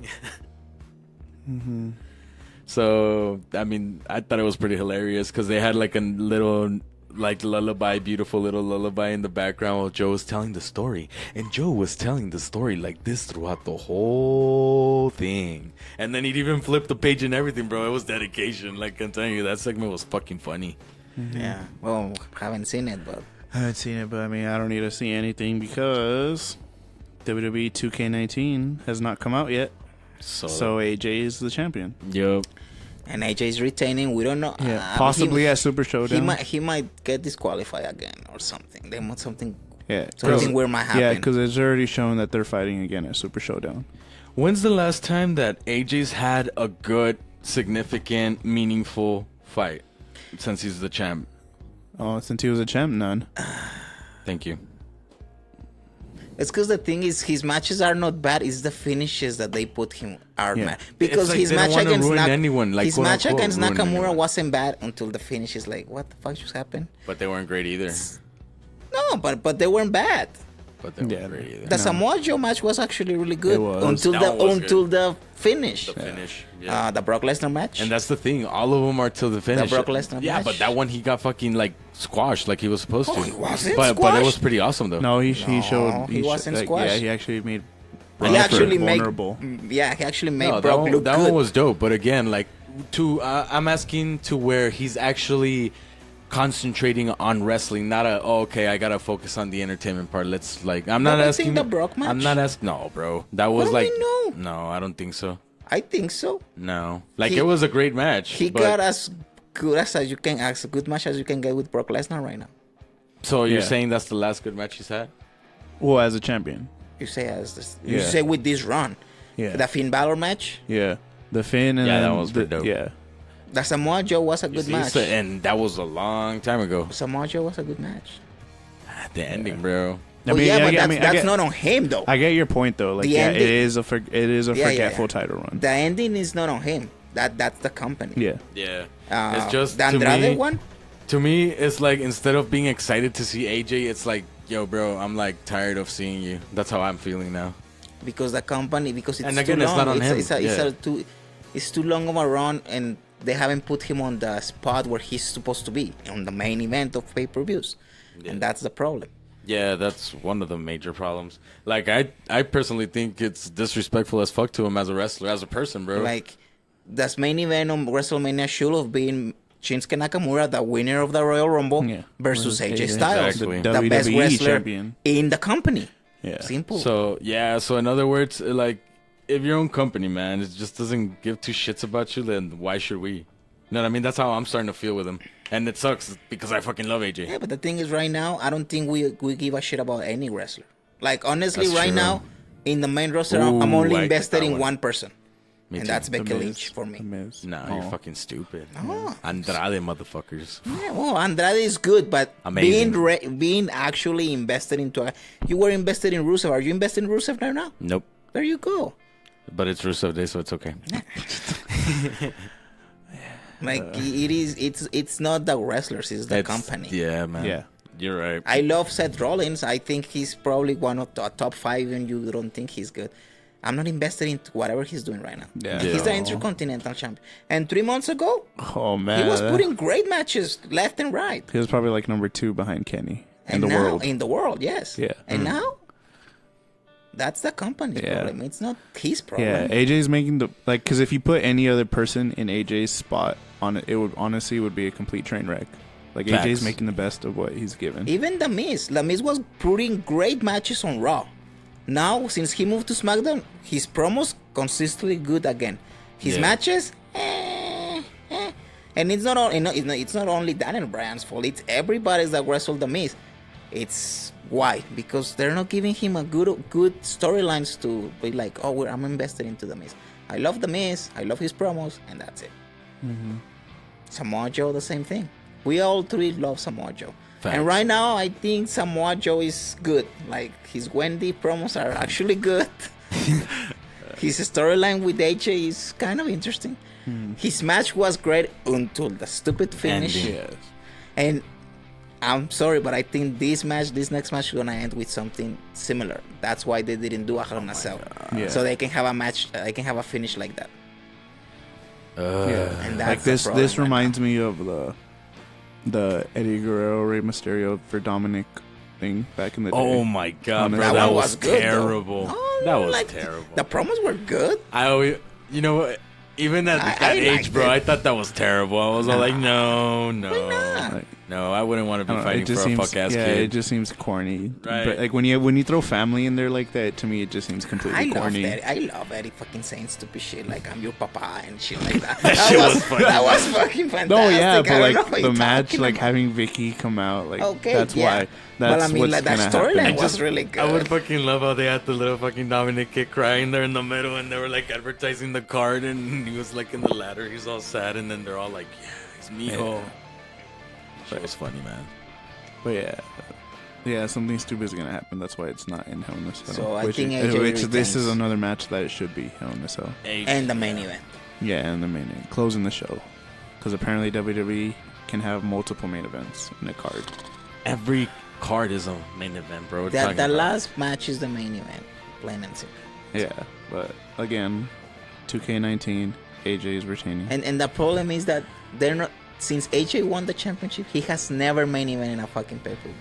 B: So I mean, I thought it was pretty hilarious because they had like a little like lullaby, beautiful little lullaby in the background while Joe was telling the story, and Joe was telling the story like this throughout the whole thing, and then he'd even flip the page and everything, bro. It was dedication. Like I'm telling you, that segment was fucking funny.
C: Yeah. Well, haven't seen it, but
D: I haven't seen it, but I mean, I don't need to see anything because WWE 2K19 has not come out yet. So AJ is the champion.
B: Yup.
C: and AJ's retaining. We don't know.
D: Yeah, possibly at Super Showdown.
C: He might get disqualified again or something. They want something.
D: Yeah,
C: Something weird might happen.
D: Yeah, because it's already shown that they're fighting again at Super Showdown.
B: When's the last time that AJ's had a good, significant, meaningful fight since he's the champ?
D: Oh, since he was a champ, none.
B: Thank you.
C: It's because the thing is, his matches are not bad. It's the finishes that they put him are
D: Yeah.
C: bad. Because
B: It's like
C: his
B: they don't
C: match
B: wanna
C: against
B: ruin anyone, like,
C: his
B: quote,
C: match
B: unquote,
C: against
B: ruin
C: Nakamura
B: anyone.
C: wasn't bad until the finish is like, what the fuck just happened?
B: But they weren't great either.
C: No, but they weren't bad.
B: But they
D: Yeah.
B: weren't great either.
C: The Samoa Joe match was actually really good
D: It was.
C: until
B: That one was
C: until the finish.
B: The finish. Yeah.
C: The Brock Lesnar match.
B: And that's the thing. All of them are till the finish.
C: Brock Lesnar
B: Yeah,
C: match.
B: but that one he got fucking like squashed like he was supposed to.
C: Oh, he wasn't
B: but it
C: squashed?
B: was pretty awesome though.
D: No, he showed.
C: he wasn't squashed.
D: Yeah, he actually made.
C: he
D: Brock
C: actually made.
D: vulnerable.
C: Yeah, he actually made
B: No,
C: Brock look
B: that
C: good.
B: one was dope. But again, like I'm asking to where he's actually concentrating on wrestling, not okay, I gotta focus on the entertainment part. Let's like, I'm not
C: But I
B: asking.
C: think the Brock match?
B: I'm not asking. No, bro, that was
C: do
B: like,
C: we know?
B: no, I don't think so.
C: I think so.
B: No, like
C: He-
B: it was a great match.
C: He
B: but-
C: got as good as you can, as good match as you can get with Brock Lesnar right now.
B: So you're
D: Yeah.
B: saying that's the last good match he's had?
D: Well, as a champion.
C: You say as this, you
D: Yeah.
C: say with this run,
D: Yeah.
C: the Finn Balor match,
D: Yeah. The Finn and
B: Yeah, that
D: then
B: was pretty dope.
D: Yeah.
C: the Samoa Joe was a good
B: See,
C: match.
B: and that was a long time ago.
C: Samoa Joe was a good match.
B: The ending, bro.
C: But that's not on him though.
D: I get your point though. Like,
C: The
D: yeah,
C: ending-
D: it is a forgetful
C: yeah.
D: title run.
C: The ending is not on him. That's the company.
D: Yeah.
B: Yeah, it's
C: Just
B: just
C: the
B: to
C: Andrade
B: me,
C: one.
B: To me, it's like instead of being excited to see AJ, it's like, yo, bro, I'm like tired of seeing you. That's how I'm feeling now.
C: Because the company, because it's
B: And
C: too
B: again,
C: long.
B: it's not on him.
C: It's too long of a run, and they haven't put him on the spot where he's supposed to be, on the main event of pay-per-views,
B: Yeah.
C: and that's the problem.
B: Yeah, that's one of the major problems. Like, I personally think it's disrespectful as fuck to him as a wrestler, as a person, bro.
C: Like, this main event on WrestleMania should have been Shinsuke Nakamura, the winner of the Royal Rumble,
D: Yeah.
C: versus
D: Versus
C: AJ
D: AJ.
C: Styles,
B: Exactly.
C: the best
D: WWE
C: wrestler
D: champion.
C: in the company.
D: Yeah.
C: Simple.
B: So in other words, like, if your own company, man, it just doesn't give two shits about you, then why should we? You know what I mean? That's how I'm starting to feel with him, and it sucks because I fucking love AJ.
C: Yeah, but the thing is, right now, I don't think we give a shit about any wrestler. Like, honestly,
B: That's
C: right
B: true.
C: now, in the main roster, I'm
B: Ooh,
C: only
B: I get
C: invested
B: that
C: in
B: one.
C: one person,
B: Me
C: and
B: too.
C: that's Becky
D: The Miz.
C: Lynch for
D: The
C: me.
D: Miz.
B: Nah, you're fucking stupid.
C: No.
B: Andrade, motherfuckers.
C: Yeah, well, Andrade is good, but
B: Amazing.
C: being actually invested into you were invested in Rusev. Are you invested in Rusev right now?
B: Nope.
C: There you go.
B: But it's Rusev Day, so it's okay.
C: Like it's not the wrestlers, it's the
B: It's-
C: company.
B: Yeah, man.
D: Yeah.
B: You're right.
C: I love Seth Rollins. I think he's probably one of the top 5, and you don't think he's good. I'm not invested in whatever he's doing right now.
D: Yeah.
C: He's the
B: Yeah.
C: Intercontinental Champion. And 3 months ago,
D: Oh man.
C: he was
D: that-
C: putting great matches left and right.
D: He was probably like number 2 behind Kenny in
C: And
D: the
C: now,
D: world.
C: in the world, yes.
D: Yeah.
C: And now, that's the company's
D: Yeah.
C: problem. It's not his problem.
D: Yeah, AJ's making the like because if you put any other person in AJ's spot on it, it would honestly would be a complete train wreck. Like
B: Facts.
D: AJ's making the best of what he's given.
C: Even The Miz. The Miz was putting great matches on Raw. Now, since he moved to SmackDown, his promos consistently good again. His
B: Yeah.
C: matches, and it's not all. It's not only Daniel Bryan's fault. It's everybody's that wrestled The Miz. It's why, because they're not giving him a good storylines to be like, oh, I'm invested into The Miz. I love The Miz. I love his promos, and that's it. Samoa Joe, the same thing. We all three love Samoa Joe.
B: Facts.
C: And right now, I think Samoa Joe is good. Like, his Wendy promos are actually good. His storyline with AJ is kind of interesting. His match was great until the stupid finish.
B: Ending.
D: Yes.
C: And I'm sorry, but I think this next match is gonna end with something similar. That's why they didn't do a Hell in a Cell.
D: Yeah.
C: So they can have a match. They can have a finish like that.
D: Yeah.
C: And that's
D: Like
C: the
D: this
C: problem
D: this
C: right
D: reminds me of the Eddie Guerrero Rey Mysterio for Dominic thing back in the day.
B: Oh my god, bro,
D: That
B: that
C: one
B: was
C: was good, though.
B: terrible.
C: Oh,
B: That was
C: like,
B: terrible.
C: The promos were good.
B: I always, you know what? Even at
C: I
B: that age,
C: liked
B: bro,
C: it.
B: I thought that was terrible. I was all like, no,
C: Why not?
D: Like,
B: no, I wouldn't want to
D: I
B: be
D: don't know,
B: fighting for a fuck ass
D: yeah,
B: kid.
D: it just seems corny.
B: Right.
D: But like when you throw family in there like that, to me it just seems completely corny.
C: I love Eddie fucking saying stupid shit like I'm your papa and shit like that.
B: That shit was funny.
C: That was fucking fantastic.
D: No, yeah,
C: I
D: but
C: don't know
D: like
C: what
D: the
C: you're
D: match,
C: talking
D: like
C: about.
D: having Vicky come out, like
C: Okay,
D: that's
C: yeah.
D: why. That's
C: But I mean,
D: what's
C: like, that
D: gonna
C: storyline
D: happen.
C: was really good.
B: I would fucking love how they had the little fucking Dominic kid crying there in the middle, and they were like advertising the card, and he was like in the ladder, he's all sad, and then they're all like, yeah, it's mijo. That was funny, man.
D: But yeah, something stupid is gonna happen. That's why it's not in Hell in a Cell.
C: So I
D: which
C: think
D: is,
C: AJ
D: which this is
C: retains.
D: another match that it should be Hell in a Cell.
C: And the main event.
D: Yeah, and the main event, closing the show, because apparently WWE can have multiple main events in a card.
B: Every card is a main event, bro. What are you
C: The
B: talking about?
C: last match is the main event. Plain and simple.
D: Yeah, but again, 2K19, AJ is retaining.
C: And the problem is that they're not. Since AJ won the championship, he has never main event in a fucking pay-per-view.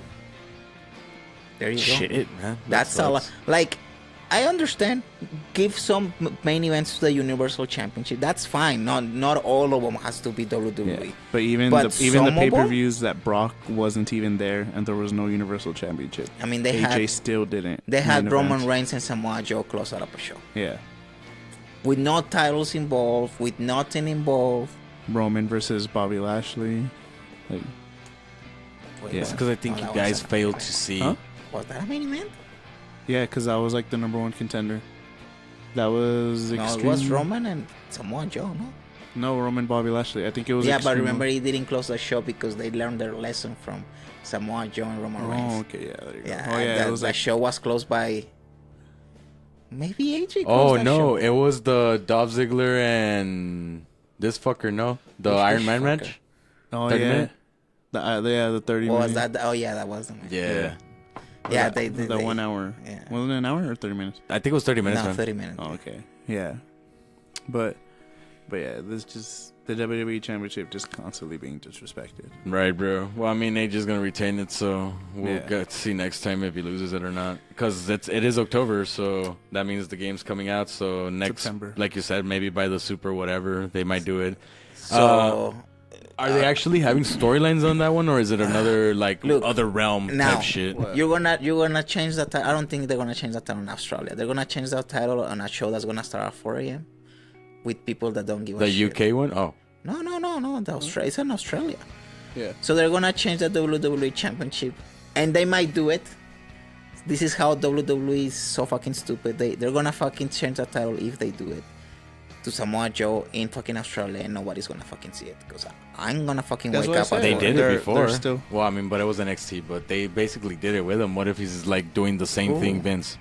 C: There you go.
B: Shit, man. That
C: That's a lot.
B: sucks.
C: Like, I understand. Give some main events to the Universal Championship. That's fine. Not all of them has to be WWE.
D: Yeah. But even
C: But
D: the
C: some of
D: pay-per-views that Brock wasn't even there and there was no Universal Championship.
C: I mean, they
D: AJ
C: had
D: still didn't.
C: they had
D: main
C: Roman
D: event.
C: Reigns and Samoa Joe close out of a show
D: Yeah.
C: with no titles involved, with nothing involved.
D: Roman versus Bobby Lashley. Like,
C: Wait,
D: Yeah.
B: It's because I think
C: Oh,
B: you
C: that
B: guys
C: was a-
B: failed to see.
D: Huh?
C: Was that a main event?
D: yeah, because I was like the number one contender. That was
C: No,
D: Extreme.
C: it was Roman and Samoa Joe, no?
D: No, Roman Bobby Lashley. I think it was.
C: Yeah,
D: Extreme.
C: but remember, he didn't close the show because they learned their lesson from Samoa Joe and Roman Reigns.
D: Oh, okay, yeah. There you go.
C: Yeah,
D: Oh, yeah. It was
C: the
D: like
C: show was closed by maybe AJ.
B: Oh
C: closed that
B: no,
C: show.
B: it was the Dolph Ziggler and this fucker. No, the
C: Who's
B: Iron
C: this
B: Man
C: fucker?
B: match.
D: oh
B: 30
D: yeah.
B: minute?
D: The 30
C: What was
D: minute.
C: that? Oh yeah, that was the match.
B: Yeah,
C: Yeah,
D: the,
C: they
D: the 1 hour.
C: Yeah.
D: Wasn't it an hour or 30 minutes?
B: I think it was 30 minutes.
C: No,
B: man.
C: 30 minutes.
D: Oh, okay. Yeah. But yeah, this just the WWE Championship just constantly being disrespected.
B: Right, bro. Well, I mean, AJ's gonna retain it, so we'll
D: Yeah.
B: get to see next time if he loses it or not. Because it is October, so that means the game's coming out. So next,
D: September.
B: like you said, maybe by the Super whatever, they might do it.
C: So
B: Are they actually having storylines on that one, or is it another like
C: Look,
B: other realm
C: now,
B: type shit?
C: you're gonna change the title. I don't think they're gonna change the title in Australia. They're gonna change the title on a show that's gonna start at 4 a.m. with people that don't give a
B: The
C: shit.
B: UK one? Oh,
C: No. The Australia. It's in Australia.
D: Yeah.
C: So they're gonna change the WWE Championship, and they might do it. This is how WWE is so fucking stupid. They're gonna fucking change the title if they do it to Samoa Joe in fucking Australia, and nobody's gonna fucking see it because I'm gonna fucking
D: That's
C: wake
D: what I
C: up.
D: said.
C: at
B: they
C: four.
B: did
D: They're-
B: it before.
D: they're still-
B: Well, I mean, but it was NXT, but they basically did it with him. What if he's like doing the same thing, Vince?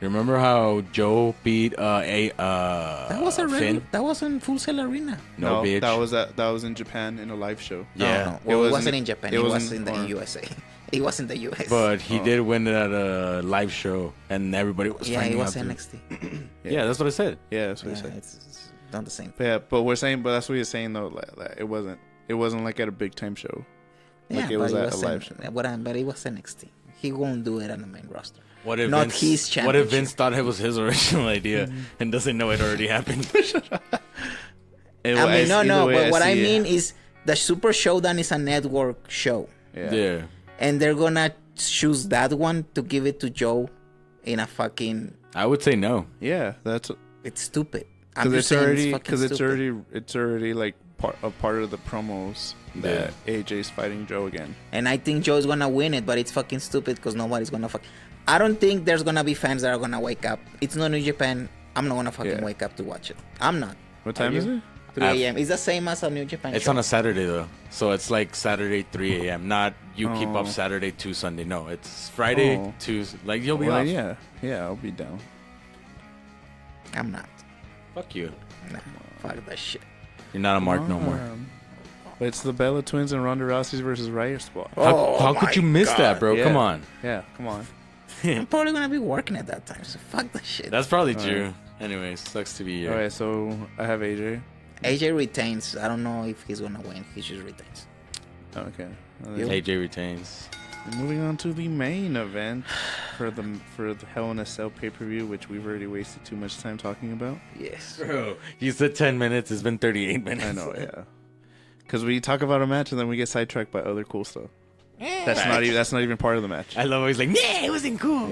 B: You remember how Joe beat
C: That was a
B: Finn?
C: that was in Full Sail Arena.
B: No, bitch.
D: that was in Japan in a live show.
B: Yeah.
C: Well, it
D: wasn't-
C: wasn't in Japan.
D: it
C: It was
D: wasn't
C: in the
D: on-
C: USA. It was in the US.
B: But he did win it at a live show, and everybody was
C: yeah, it
B: finding
C: was
B: out.
C: NXT.
B: Yeah, that's what I said.
D: Yeah, that's what
C: Yeah,
D: he said.
C: it's not the same.
D: But yeah, but that's what he's saying though. Like, it wasn't like at a big time show. Like, it was
C: but
D: at a live show.
C: But it was NXT. He won't do it on the main roster.
B: What if
C: Not
B: Vince,
C: his
B: What if
C: championship.
B: Vince thought it was his original idea and doesn't know it already happened?
C: I mean, no. But what I
D: see it.
C: mean is the Super Showdown is a network show,
B: Yeah.
C: and they're gonna choose that one to give it to Joe in a fucking.
B: I would say no.
D: Yeah, that's
C: It's stupid. I'm
D: because
C: just
D: it's
C: saying
D: already
C: fucking
D: because
C: stupid.
D: it's already like part of the promos that AJ's fighting Joe again.
C: And I think Joe's gonna win it, but it's fucking stupid because nobody's gonna fuck. I don't think there's gonna be fans that are gonna wake up. It's not New Japan. I'm not gonna fucking
D: Yeah.
C: wake up to watch it. I'm not.
D: What time is it?
C: 3 a.m. It's the same as a New Japan
B: It's
C: show.
B: on a Saturday though, so it's like Saturday 3 a.m. Not you keep up
D: Oh.
B: Saturday to Sunday. No, it's Friday
D: Oh.
B: to like you'll be
D: Well,
B: off.
D: yeah, I'll be down.
C: I'm not.
B: Fuck you.
C: Nah, fuck that shit.
B: You're not a mark no more.
D: It's the Bella Twins and Ronda Rousey versus Riot Squad.
B: How could you miss that, bro?
D: Yeah.
B: Come on.
D: Yeah, come on.
C: I'm probably gonna be working at that time, so fuck that shit.
B: That's probably true. Anyways, sucks to be you.
D: All right, so I have AJ.
C: AJ retains. I don't know if he's gonna win. He just retains.
D: Okay.
C: You?
B: AJ retains.
D: Moving on to the main event for the Hell in a Cell pay-per-view, which we've already wasted too much time talking about.
C: Yes.
B: Bro, you said 10 minutes. It's been 38 minutes.
D: I know, yeah. Because we talk about a match and then we get sidetracked by other cool stuff. That's not even part of the match.
B: I love always like, yeah, it wasn't cool.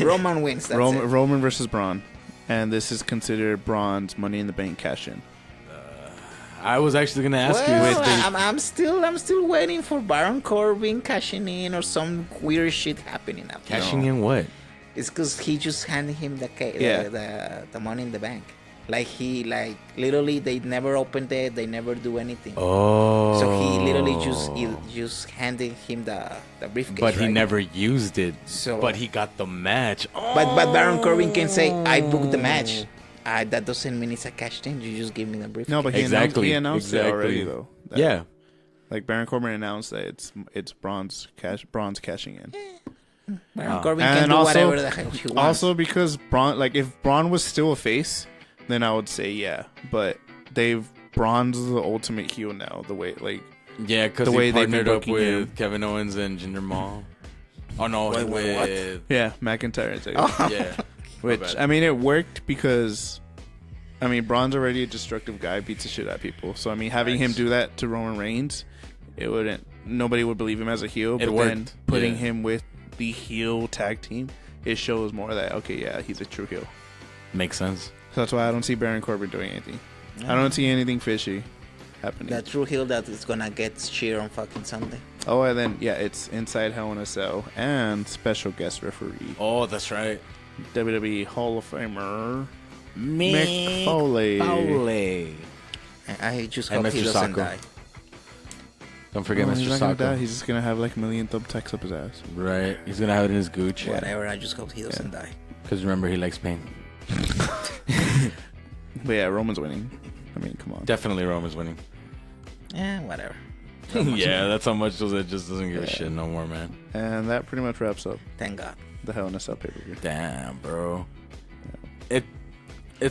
C: Roman wins. That's it.
D: Roman versus Braun, and this is considered Braun's Money in the Bank cash-in.
B: I was actually gonna ask you.
C: Well, I'm still waiting for Baron Corbin cashing in or some weird shit happening up.
B: Cashing in what?
C: It's because he just handed him the money in the bank. Like he literally they never opened it, they never do anything.
B: Oh.
C: So he literally just handed him the briefcase.
B: But he
C: right?
B: never used it.
C: So-
B: But he got the match. Oh.
C: But Baron Corbin can say, "I booked the match." That doesn't mean it's a cashed in. You just give me the briefcase.
D: No, but he announced it already though. That-
B: Yeah.
D: Like Baron Corbin announced that it's Braun's cashing in.
C: Baron Corbin
D: And
C: can do
D: also-
C: whatever the hell he wants.
D: Also because Braun, like if Braun was still a face, then I would say yeah. But Braun's the ultimate heel now. The way
B: Yeah, because
D: The
B: he
D: way they've been
B: partnered up
D: booking
B: with
D: him.
B: Kevin Owens and Jinder Mahal. Oh, no.
C: Wait, what?
B: with...
D: yeah, McIntyre.
C: Oh.
B: Yeah.
D: Which,
B: bad.
D: I mean, it worked because, I mean, Braun's already a destructive guy, beats the shit out of people. So, I mean, having him do that to Roman Reigns, nobody would believe him as a heel.
B: It
D: But
B: worked.
D: then putting
B: Yeah.
D: him with the heel tag team, it shows more that, okay, yeah, he's a true heel.
B: Makes sense.
D: So that's why I don't see Baron Corbin doing anything. I don't see anything fishy happening.
C: The true heel that is gonna get cheer on fucking Sunday.
D: Oh, and then, yeah, it's Inside Hell in a Cell and special guest referee.
B: Oh, that's right.
D: WWE Hall of Famer
B: Mick
D: Foley.
B: Foley.
C: I just
B: And
C: hope he
B: Mr.
C: doesn't
B: Sacco.
C: die.
B: Don't forget
D: He's
B: Mr.
D: not gonna die.
B: Sacco.
D: He's just gonna have like a million thumbtacks up his ass.
B: Right. He's gonna have it in his gooch.
C: Whatever. I just hope he doesn't die.
B: Because remember, he likes pain.
D: But yeah, Roman's winning. I mean, come on.
B: Definitely Roman's winning.
C: Yeah, whatever.
B: Yeah, that's how much it just doesn't give a
D: Yeah.
B: shit no more, man.
D: And that pretty much wraps up
C: Thank God.
D: the Hell in a Cell pay-per-view.
B: Damn, bro. It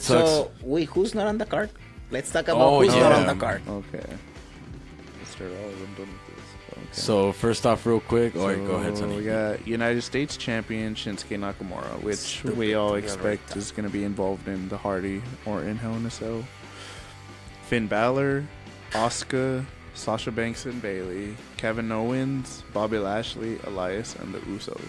B: sucks.
C: So, wait, who's not on the card? Let's talk about
B: Oh,
C: who's not
B: yeah.
C: on the card.
D: Okay. Let's start all of them done with this. Okay.
B: So first off, real quick. All right, go ahead,
D: So
B: Sonny.
D: we got United States Champion Shinsuke Nakamura, which
C: Stupid
D: we all
C: Toyota.
D: expect is going to be involved in the Hardy or in Hell in a Cell. Finn Balor, Asuka, Sasha Banks and Bailey, Kevin Owens, Bobby Lashley, Elias, and the Usos.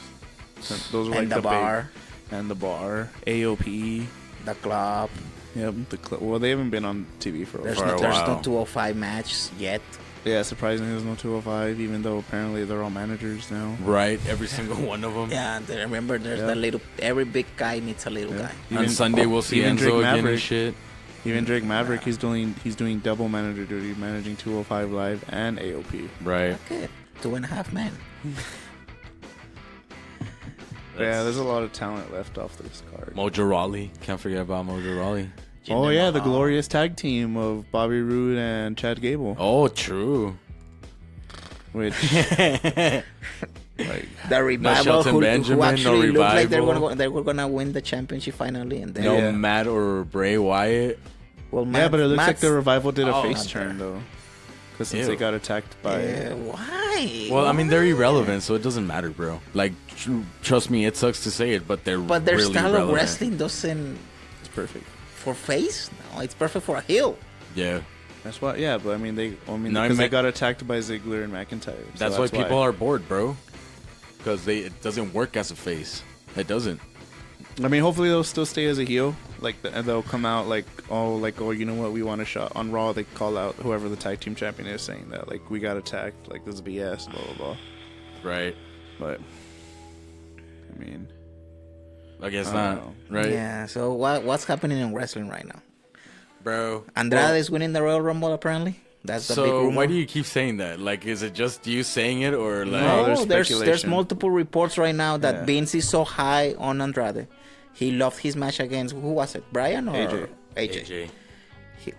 D: So those are like
C: And the bar,
D: and the bar, AOP.
C: the club.
D: Yep, well, they haven't been on TV for a
C: There's
B: For
D: while.
B: a
C: there's
B: while.
C: no 205 match yet.
D: Yeah, surprisingly, there's no 205, even though apparently they're all managers now.
B: Right, every single one of them.
C: Yeah, and remember, there's
D: Yeah.
C: the little. Every big guy needs a little
D: Yeah.
C: guy.
B: On Sunday, we'll see
D: even Drake
B: Enzo again and
D: Maverick.
B: shit.
D: Even Drake Maverick, he's doing double manager duty, managing 205 Live and AOP.
B: Right.
C: Okay, 2.5 men.
D: Yeah, there's a lot of talent left off this card.
B: Mojo Rawley. Can't forget about Mojo Rawley.
D: Oh yeah, the
C: Mahal.
D: glorious tag team of Bobby Roode and Chad Gable,
B: Oh, true.
D: which like
C: The revival
B: Shelton
C: who
B: Benjamin, no
C: actually looked like
B: revival.
C: they were gonna win the championship finally, and then
B: No
D: Yeah.
B: Matt or Bray Wyatt.
C: well,
D: yeah, but it looks like
C: Matt's-
D: the revival did a
B: Oh,
D: face
C: not
D: turn
C: there.
D: though, because since
B: Ew.
D: they got attacked by
C: why?
B: Well, I mean, they're
C: Why?
B: irrelevant, so it doesn't matter, bro. Like, trust me, it sucks to say it, but they're
C: But their
B: really
C: style
B: relevant.
C: of wrestling doesn't
D: it's perfect.
C: for face. No, it's perfect for a heel.
B: Yeah.
D: That's why, yeah, but I mean
B: No, I
D: because they
B: meant-
D: got attacked by Ziggler and McIntyre. So
B: That's why people are bored, bro. Because it doesn't work as a face. It doesn't.
D: I mean, hopefully they'll still stay as a heel. Like, and they'll come out like, oh, you know what? We want a shot on Raw. They call out whoever the tag team champion is, saying that like we got attacked. Like this is BS. Blah blah blah.
B: Right.
D: But I mean,
B: I guess
D: I
B: not.
D: don't
B: Right.
C: Yeah. So what's happening in wrestling right now?
B: Bro.
C: Andrade is winning the Royal Rumble apparently. That's the big
B: So
C: rumor.
B: why do you keep saying that? Like, is it just you saying it, or like?
D: No,
C: No, there's
D: speculation.
C: multiple reports right now that
D: Yeah.
C: Vince is so high on Andrade. He loved his match against who was it? Brian or
D: AJ.
B: AJ.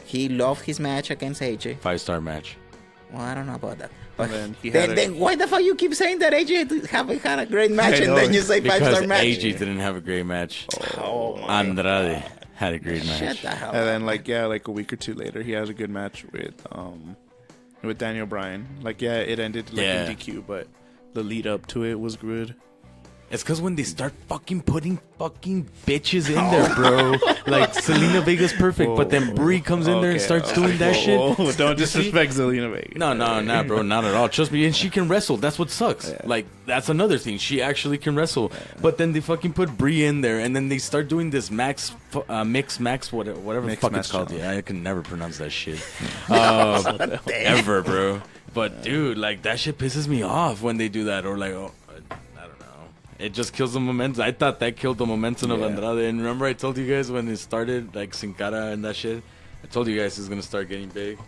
C: He loved his match against AJ.
B: 5-star match.
C: Well, I don't know about that. But
D: then he had
C: then why the fuck you keep saying that AJ had a great match
D: I
C: and
D: know.
C: then you say
B: Because
C: 5-star match?
B: AJ didn't have a great match.
C: Oh my
B: Andrade had a great
C: Shut
B: match.
C: the hell
D: and
C: up.
D: then like a week or two later, he has a good match with Daniel Bryan. Like it ended like
B: Yeah.
D: in DQ, but the lead up to it was good.
B: It's because when they start fucking putting fucking bitches in there, bro. Like, Selena Vega's perfect, but then Brie comes in there and starts doing that shit.
D: Whoa, don't
B: You see?
D: disrespect Zelina Vega.
B: No, bro, not at all. Trust me, and she can wrestle. That's what sucks.
D: Yeah.
B: Like, that's another thing. She actually can wrestle. But then they fucking put Brie in there, and then they start doing this mix max, whatever the
D: Mix
B: fuck
D: match
B: it's called.
D: challenge.
B: Yeah, I can never pronounce that shit. Ever, bro. But dude, like, that shit pisses me off when they do that, or like, oh, I don't know. It just kills the momentum. I thought that killed the momentum of
D: Yeah.
B: Andrade. And remember, I told you guys when it started, like Sin Cara and that shit. I told you guys it's gonna start getting big.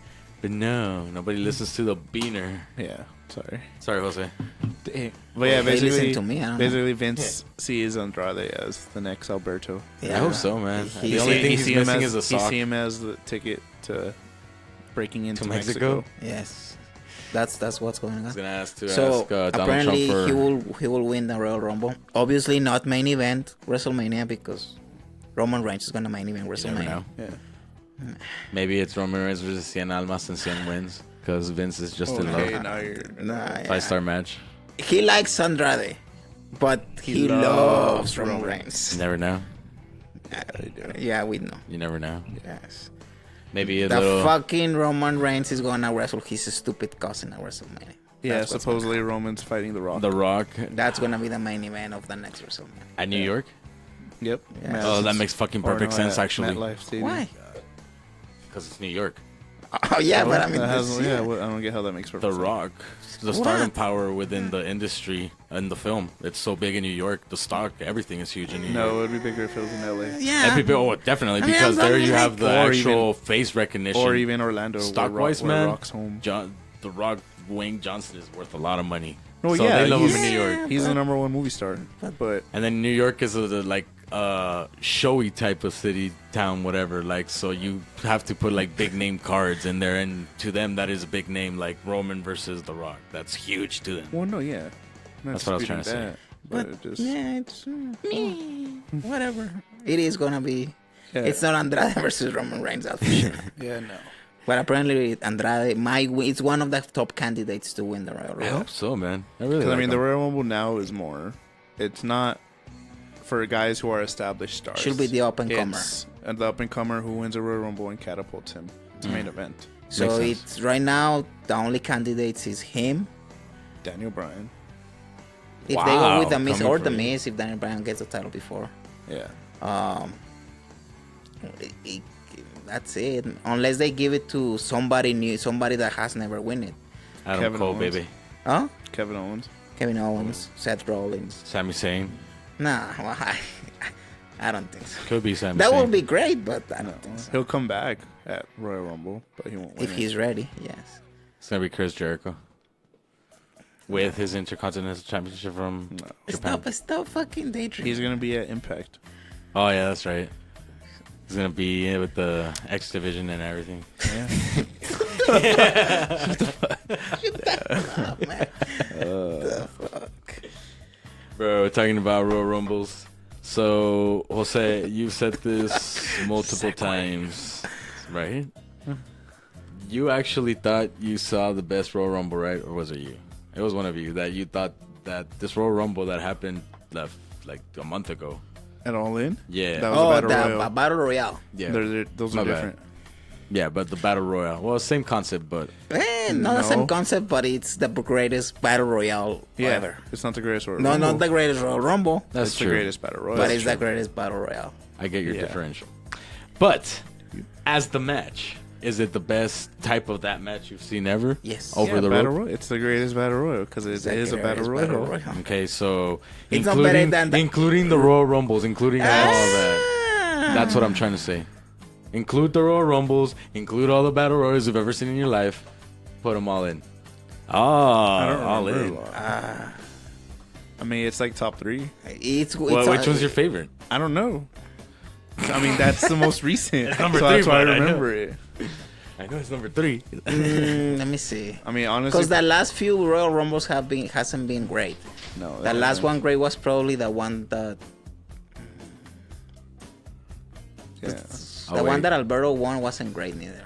B: But no, nobody listens to the beaner.
D: Yeah, sorry.
B: Sorry, Jose.
D: But yeah,
C: They listen
D: basically,
C: to me, I don't know.
D: basically Vince sees Andrade as the next Alberto.
C: Yeah.
B: I hope so, man.
C: He-
B: The only
C: he-
B: thing
D: He
B: he's
D: see him
B: missing
D: as,
B: is a
D: he
B: sock.
D: see him as the ticket to breaking into
B: To
D: Mexico.
B: Mexico?
C: Yes. That's what's going
B: I was
C: on.
B: gonna ask
C: So
B: Donald
C: apparently
B: Trump for.
C: he will win the Royal Rumble. Obviously not main event WrestleMania because Roman Reigns is gonna main event
B: You never
C: WrestleMania.
B: know.
D: Yeah.
B: Maybe it's Roman Reigns versus 100 almas and 100 wins because Vince is just in
D: Okay,
B: love.
D: now you're.
C: Nah, yeah.
B: 5-star match.
C: He likes Andrade, but he
D: loves
C: loves Roman
D: Roman.
C: Reigns.
B: You never know.
C: Yeah, we know.
B: You never know.
C: Yes.
B: Maybe a
C: The
B: little.
C: fucking Roman Reigns is gonna wrestle his stupid cousin at WrestleMania.
D: Yeah,
C: That's what's
D: supposedly Roman's fighting The Rock.
B: The Rock
C: That's gonna be the main event of the next WrestleMania.
B: at New York.
D: Yep.
C: Yeah.
B: Oh, that makes fucking perfect sense, actually.
D: MetLife Stadium.
C: Why?
B: Because it's New York.
C: Oh yeah, but I mean,
D: That
C: this,
D: has, yeah, well, I don't get how that makes perfect
B: The
D: sense.
B: Rock, the
C: What?
B: stardom power within the industry and the film. It's so big in New York. The stock, everything is huge in New York.
D: No, it would be bigger if it was in LA.
C: yeah.
B: Oh, definitely,
C: I mean,
B: because
C: I'm
B: there
C: not
B: you
C: like-
B: have the
D: Or
B: actual face recognition.
D: Or even Orlando,
B: stock-wise,
D: where
B: man.
D: Rock's home.
B: The Rock, Wayne Johnson is worth a lot of money.
D: No,
B: so
D: yeah,
B: they love him
D: he's-
B: in New York.
D: He's the number one movie star. But
B: And then New York is a showy type of city, town, whatever. Like, so you have to put like big name cards in there, and to them that is a big name. Like Roman versus The Rock, that's huge to them.
D: well, no, yeah. Not
B: That's what I was trying to
D: disputing
B: say.
D: that,
C: But
D: it just
C: yeah, it's whatever. It is gonna be.
D: yeah.
C: It's not Andrade versus Roman Reigns, that's for sure.
D: yeah, no.
C: But apparently Andrade it's one of the top candidates to win the Royal
B: I
C: Rumble.
B: hope so, man. I really.
D: Because
B: Like
D: I mean, the
B: him.
D: Royal Rumble now is more. It's not for guys who are established stars.
C: Should be the up-and-comer.
D: It's the up and comer who wins a Royal Rumble and catapults him to main event.
C: So
B: Makes sense.
C: it's right now the only candidates is him.
D: Daniel Bryan.
C: If they go with
B: Wow,
C: the Miz
B: coming
C: or
B: for
C: the
B: you.
C: Miz, if Daniel Bryan gets the title before.
D: Yeah.
C: That's it. Unless they give it to somebody new, somebody that has never win it.
B: Adam
D: Kevin
B: Cole,
D: Owens.
B: baby.
C: Huh?
D: Kevin Owens.
C: Kevin Owens, Seth Rollins.
B: Sami Zayn.
C: Nah, well, I don't think so.
B: Could be Sami
C: That
B: Zayn.
C: would be great, but I don't think so.
D: He'll come back at Royal Rumble, but he won't win
C: If
D: it.
C: he's ready, yes.
B: It's gonna be Chris Jericho with his Intercontinental Championship from Japan.
C: Stop fucking daydreaming.
D: He's going to be at Impact.
B: Oh yeah, that's right. He's gonna be with the X Division and everything.
C: Oh, man. The fuck?
B: Bro, we're talking about Royal Rumbles. So, Jose, you've said this multiple times, right? You actually thought you saw the best Royal Rumble, right? Or was it you? It was one of you that you thought that this Royal Rumble that happened like a month ago.
D: At All In?
B: Yeah.
D: That was a Battle Royal.
C: A Battle Royale.
B: Yeah.
D: Those
B: My
D: are
B: bad.
D: different.
B: Yeah, but the Battle Royale. Well, same concept, but
C: Not the same
D: No.
C: concept, but it's the greatest Battle Royale ever.
D: It's not the greatest Royal
C: No,
D: Rumble.
C: not the greatest Royal Rumble,
B: that's
D: It's
B: true.
D: the greatest Battle Royal.
C: but it's the greatest Battle Royale.
B: I get your
D: Yeah.
B: differential. But as the match, is it the best type of that match you've seen ever?
C: Yes.
B: Over the
D: Battle
B: road?
D: Royal. It's the greatest Battle Royal because it
C: It's the
D: is a Battle
C: greatest
D: Royal.
B: Okay, so
C: It's not better than the-
B: including the Royal Rumbles, including all that.
C: Ah.
B: That's what I'm trying to say. Include the Royal Rumbles, include all the Battle Royals you've ever seen in your life. Put them all in.
D: I don't
B: all
D: remember
B: in.
D: a lot. I mean, it's like top 3.
C: It's
B: Well, which one's your favorite?
D: I don't know. I mean, that's the most recent.
B: It's number
D: so that's
B: three,
D: why I
B: but I know.
D: remember it.
B: I know it's number 3.
C: Let me see.
D: I mean, honestly,
C: Because the last few Royal Rumbles hasn't been great.
D: no.
C: The last one great was probably the one that
D: Yeah.
C: the one that Alberto won wasn't great neither.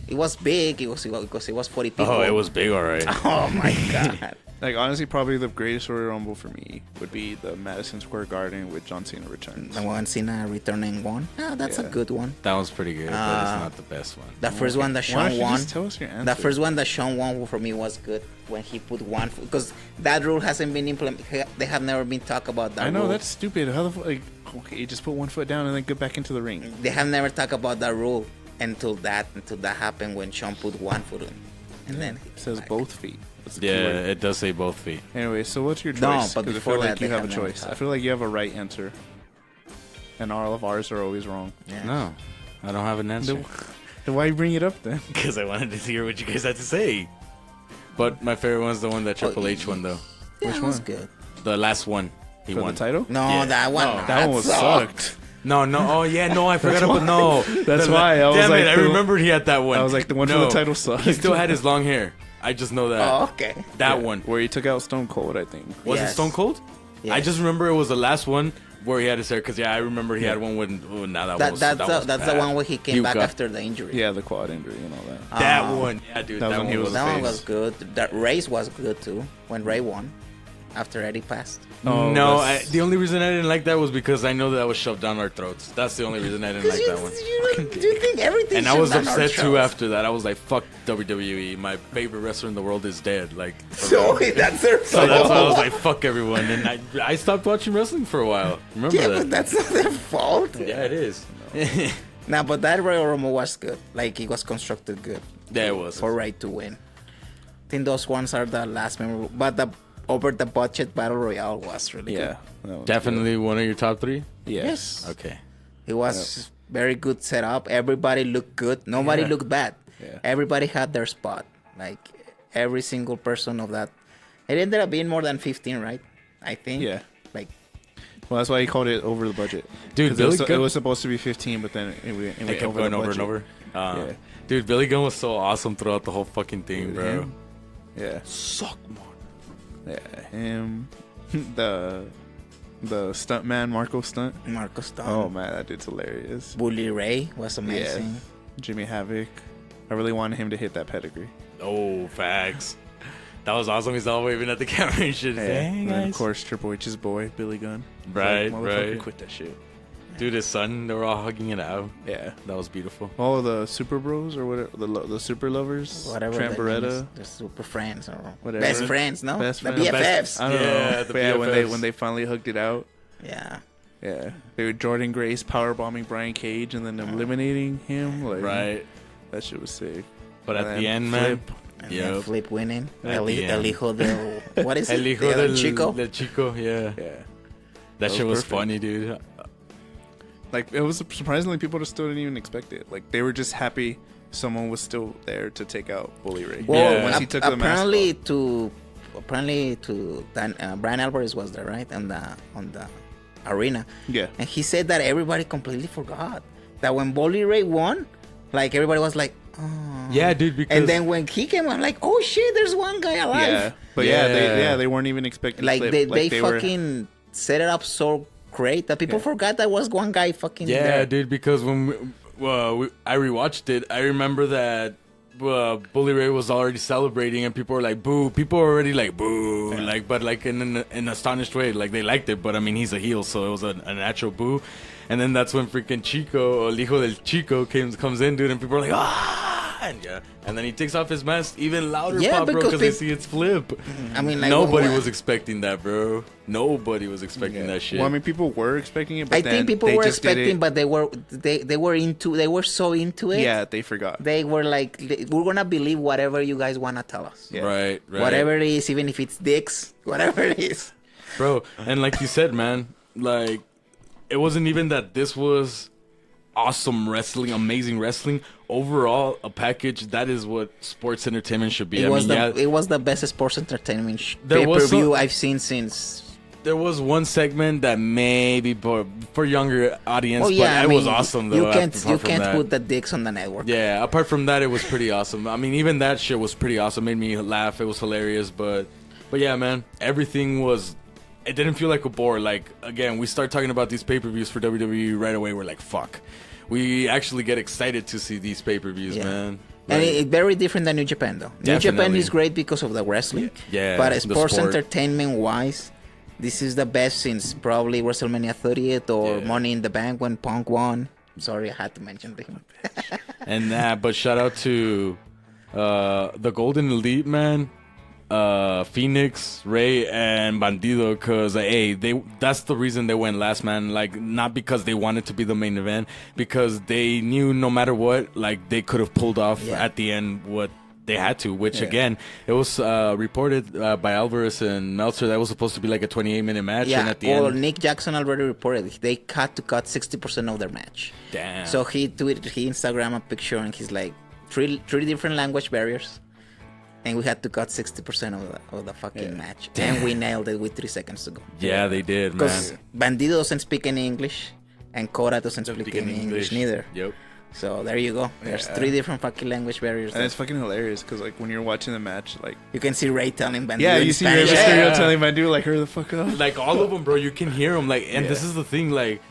C: It was big. It was because it was 40 people.
B: Oh, it was big, all right.
C: Oh my god.
D: Like, honestly, probably the greatest Royal Rumble for me would be the Madison Square Garden with John Cena returns.
C: The one Cena returning one. Oh, that's a
D: Yeah.
C: good one.
B: That one's pretty good, but it's not the best one.
C: The first one that
D: Why don't
C: Sean
D: you
C: won.
D: just tell us your answer?
C: The first one that Sean won for me was good when he put one foot because that rule hasn't been implemented. They have never been talked about that.
D: I know
C: rule.
D: that's stupid. How the fuck? Like, okay, just put one foot down and then get back into the ring.
C: They have never talked about that rule until that happened when Sean put one foot in, and then
D: It says both feet. That's the key
B: Yeah,
D: word.
B: it does say both feet.
D: Anyway, so what's your choice?
C: No, but
D: 'Cause I
C: before
D: feel
C: that,
D: like you
C: they
D: have a
C: have never
D: choice. I
C: talked.
D: feel like you have a right answer, and all of ours are always wrong.
C: Yeah.
B: No, I don't have an answer.
D: Then why bring it up then?
B: Because I wanted to hear what you guys had to say. But my favorite one's the one that Triple H won, though.
C: Yeah,
D: Which
C: that was
D: one?
C: good.
B: The last one he
D: For
B: won.
D: the title?
C: No,
B: Yeah.
C: that one.
B: No,
D: That one was sucked.
B: No. Oh yeah, no, I forgot about no.
D: That's why I was
B: Damn
D: like,
B: it, I
D: the-
B: remembered he had that one.
D: I was like, the one for the title sucked.
B: He still had his long hair. I just know that.
C: Oh, okay.
B: That one.
D: Where he took out Stone Cold, I think.
B: Was it
C: Yes.
B: Stone Cold?
C: Yes.
B: I just remember it was the last one where he had his hair. Because yeah, I remember he had one when. Oh, now that was
C: That's
B: that was
C: the
B: bad.
C: one where he came back
B: got-
C: after the injury.
D: Yeah, the quad injury and all that.
B: That one. Yeah, dude.
D: That
B: That,
D: was when
B: one
D: he
B: was.
D: was
C: That one
D: face.
C: was good. That race was good too when Ray won. after Eddie passed?
D: Oh,
B: No,
D: that's-
B: the only reason I didn't like that was because I know that was shoved down our throats. That's the only reason I didn't like that one.
C: You think everything?
B: And I was upset too after that. I was like, "Fuck WWE! My favorite wrestler in the world is dead." Like, for
C: So
B: real.
C: that's their
B: So that's why I was
C: fault.
B: like, "Fuck everyone!" And I stopped watching wrestling for a while. Remember
C: Yeah,
B: that?
C: but that's not their fault.
B: Yeah, it is.
C: Nah, but that Royal Rumble was good. Like, it was constructed good.
B: Yeah, it was.
C: For right to win. I think those ones are the last memorable. But the over the budget battle royale was really
D: Yeah.
C: good.
D: that was
B: Definitely one of your top three.
D: good. Yes.
B: Okay.
C: It was very good setup. Everybody looked good. Nobody
D: Yeah.
C: looked bad.
D: Yeah.
C: Everybody had their spot. Like every single person of that. It ended up being more than 15, right? I think.
D: Yeah.
C: Like
D: Well, that's why he called it over the budget.
B: Dude,
D: 'Cause
B: Billy
D: it
B: Gunn-
D: was supposed to be 15, but then it went
B: They kept
D: over
B: going
D: the
B: over and
D: budget.
B: over.
D: Yeah.
B: Dude, Billy Gunn was so awesome throughout the whole fucking thing, bro.
D: Him. Yeah.
B: Suck more.
D: Yeah. Him. The stunt man, Marco Stunt.
C: Marco Stunt.
D: Oh man, that dude's hilarious.
C: Bully Ray was amazing.
D: Yeah. Jimmy Havoc. I really wanted him to hit that pedigree.
B: Oh, facts. That was awesome. He's all waving at the camera and shit.
D: Yeah.
B: Hey,
D: And then, of
B: guys.
D: course, Triple H's boy, Billy Gunn.
B: Right,
D: Motherfucker,
B: right.
D: quit that shit.
B: Dude, his son, they were all hugging it out.
D: Yeah.
B: That was beautiful.
D: All the Super Bros or whatever, the Super Lovers,
C: Whatever.
D: Trent
C: their name is.
D: Beretta,
C: They're super friends or
D: Whatever.
C: best friends, no?
D: Best
C: the
D: friends.
C: BFFs.
D: I don't
B: Yeah,
D: know.
B: the
D: But yeah,
B: BFFs.
D: when they finally hugged it out,
C: Yeah.
D: yeah, they were Jordan Grace power bombing Brian Cage and then eliminating him. Like,
B: Right.
D: that shit was sick.
B: But at
D: And
B: the
D: then
B: end, man.
D: Flip.
C: And then
B: Yep.
C: Flip winning.
B: At
C: El
B: the end.
C: Hijo del... What is
B: El
C: it?
B: hijo
C: El
B: del
C: Chico?
B: Del Chico, yeah.
D: Yeah,
B: That shit
D: was
B: was
D: perfect.
B: funny, dude.
D: like it was surprisingly people just still didn't even expect it. Like they were just happy someone was still there to take out Bully Ray.
C: Well,
B: Yeah.
D: once he took the mask
C: apparently
D: off.
C: to Brian Alvarez was there, right? On the arena.
D: Yeah.
C: And he said that everybody completely forgot. That when Bully Ray won, like everybody was like, oh.
B: Yeah, dude, because...
C: And then when he came, I'm like, oh shit, there's one guy alive.
D: Yeah, but
B: Yeah.
D: they weren't even expecting.
C: Like
D: Flip.
C: they
D: were-
C: fucking set it up so great that people
D: Yeah.
C: forgot that was one guy fucking
B: Yeah,
C: there.
B: dude, because when I rewatched it, I remember that Bully Ray was already celebrating and people were like, boo. People were already like, boo. Like, but like in an astonished way. Like, they liked it, but I mean, he's a heel, so it was a natural boo. And then that's when freaking Chico, El Hijo del Chico, comes in, dude, and people are like, ah! And yeah. And then he takes off his mask even louder,
C: Yeah,
B: pop, bro,
C: because
B: because they
C: peop-
B: see it's Flip.
C: I mean, like,
B: Nobody
C: when-
B: was expecting that, bro. Nobody was expecting that shit.
D: Well, I mean, people were expecting it, but
C: I
D: then
C: think people
D: they
C: were
D: just did
C: expecting,
D: it.
C: but they were so into it.
D: Yeah, they forgot.
C: They were like, we're gonna believe whatever you guys wanna tell us.
D: Yeah.
B: Right.
C: Whatever it is, even if it's dicks, whatever it is.
B: Bro, and like you said, man, like it wasn't even that this was awesome wrestling, amazing wrestling. Overall, a package that is what sports entertainment should be.
C: It was
B: yeah,
C: it was the best sports entertainment
B: There
C: pay per
B: was
C: view
B: some-
C: I've seen since.
B: there was one segment that maybe for younger audience,
C: Oh yeah,
B: but it was awesome though.
C: You can't
B: apart from that.
C: put the dicks on the network.
B: Yeah, apart from that, it was pretty awesome. I mean, even that shit was pretty awesome. Made me laugh. It was hilarious. But yeah, man, everything was. It didn't feel like a bore. Like again, we start talking about these pay-per-views for WWE right away. We're like, fuck. We actually get excited to see these pay-per-views,
C: Yeah.
B: man.
C: And
B: Like,
C: it's very different than New Japan, though. New Japan
B: Definitely.
C: is great because of the wrestling.
B: Yeah,
C: But
B: the
C: sports
B: sport.
C: entertainment wise, this is the best since probably WrestleMania 30th or
B: Yeah.
C: Money in the Bank when Punk won. Sorry, I had to mention him.
B: and that, but shout out to the Golden Elite, man. Phoenix, Ray, and Bandido, because that's the reason they went last, man. Like, not because they wanted to be the main event, because they knew no matter what, like, they could have pulled off
C: Yeah.
B: at the end what they had to, which
C: Yeah.
B: again, it was reported by Alvarez and Meltzer that was supposed to be like a 28-minute match, and
C: Yeah,
B: at the
C: well,
B: end,
C: Nick Jackson already reported they had to cut 60% of their match.
B: damn.
C: So he Instagram a picture and he's like, three different language barriers. And we had to cut 60% of the fucking match. And we nailed it with 3 seconds to go.
B: yeah, they did,
C: Because
B: man.
C: Bandido doesn't speak any English, and Cora doesn't speak any English neither.
B: Yep.
C: So there you go. There's
D: Yeah.
C: 3 different fucking language barriers.
D: And it's fucking hilarious because like when you're watching the match, like
C: You can see Ray telling Bandido
D: yeah,
C: in
D: you see Rey
C: Spanish.
B: Yeah.
D: Mysterio telling Bandido like hurry the fuck up.
B: Like all of them, bro, you can hear them. Like, and this is the thing. Like,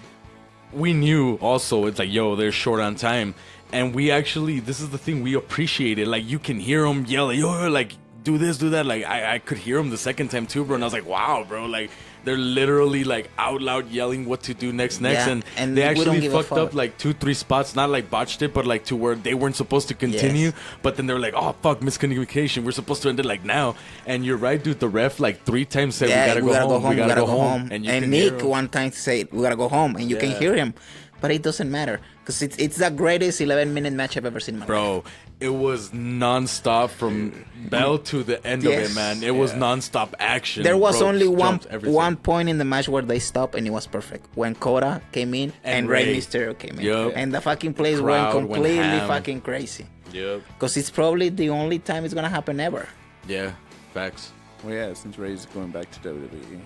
B: we knew also it's like, yo, they're short on time, and we actually, this is the thing, we appreciate it. Like, you can hear them yell, yo, like, do this, do that. Like, I could hear them the second time too, bro. And I was like, wow, bro. Like, they're literally like out loud yelling what to do next.
C: Yeah,
B: And
C: we
B: they
C: don't
B: actually
C: give a
B: fucked up
C: fuck.
B: like 2-3 spots, not like botched it, but like to where they weren't supposed to continue.
C: Yes.
B: But then they were like, oh, fuck, miscommunication. We're supposed to end it like now. And you're right, dude. The ref like 3 times said, we gotta go home. We gotta go home.
C: And
B: you can
C: Nick
B: hear him.
C: one time said, we gotta go home. And you can
B: Yeah.
C: hear him. But it doesn't matter. Because it's the greatest 11-minute match I've ever seen in my life.
B: Bro, it was non-stop from bell to the end of
C: Yes.
B: it, man. It was non-stop action.
C: There was
B: ropes,
C: only
B: jumps, everything.
C: one point in the match where they stopped and it was perfect. When Coda came in and Rey
B: Rey.
C: Mysterio came in.
B: Yup.
C: And the fucking place went
B: Crowd went
C: completely
B: ham.
C: fucking crazy.
B: Yep.
C: Because it's probably the only time it's going to happen ever.
B: Yeah, facts.
D: Well, yeah, since Ray's going back to WWE.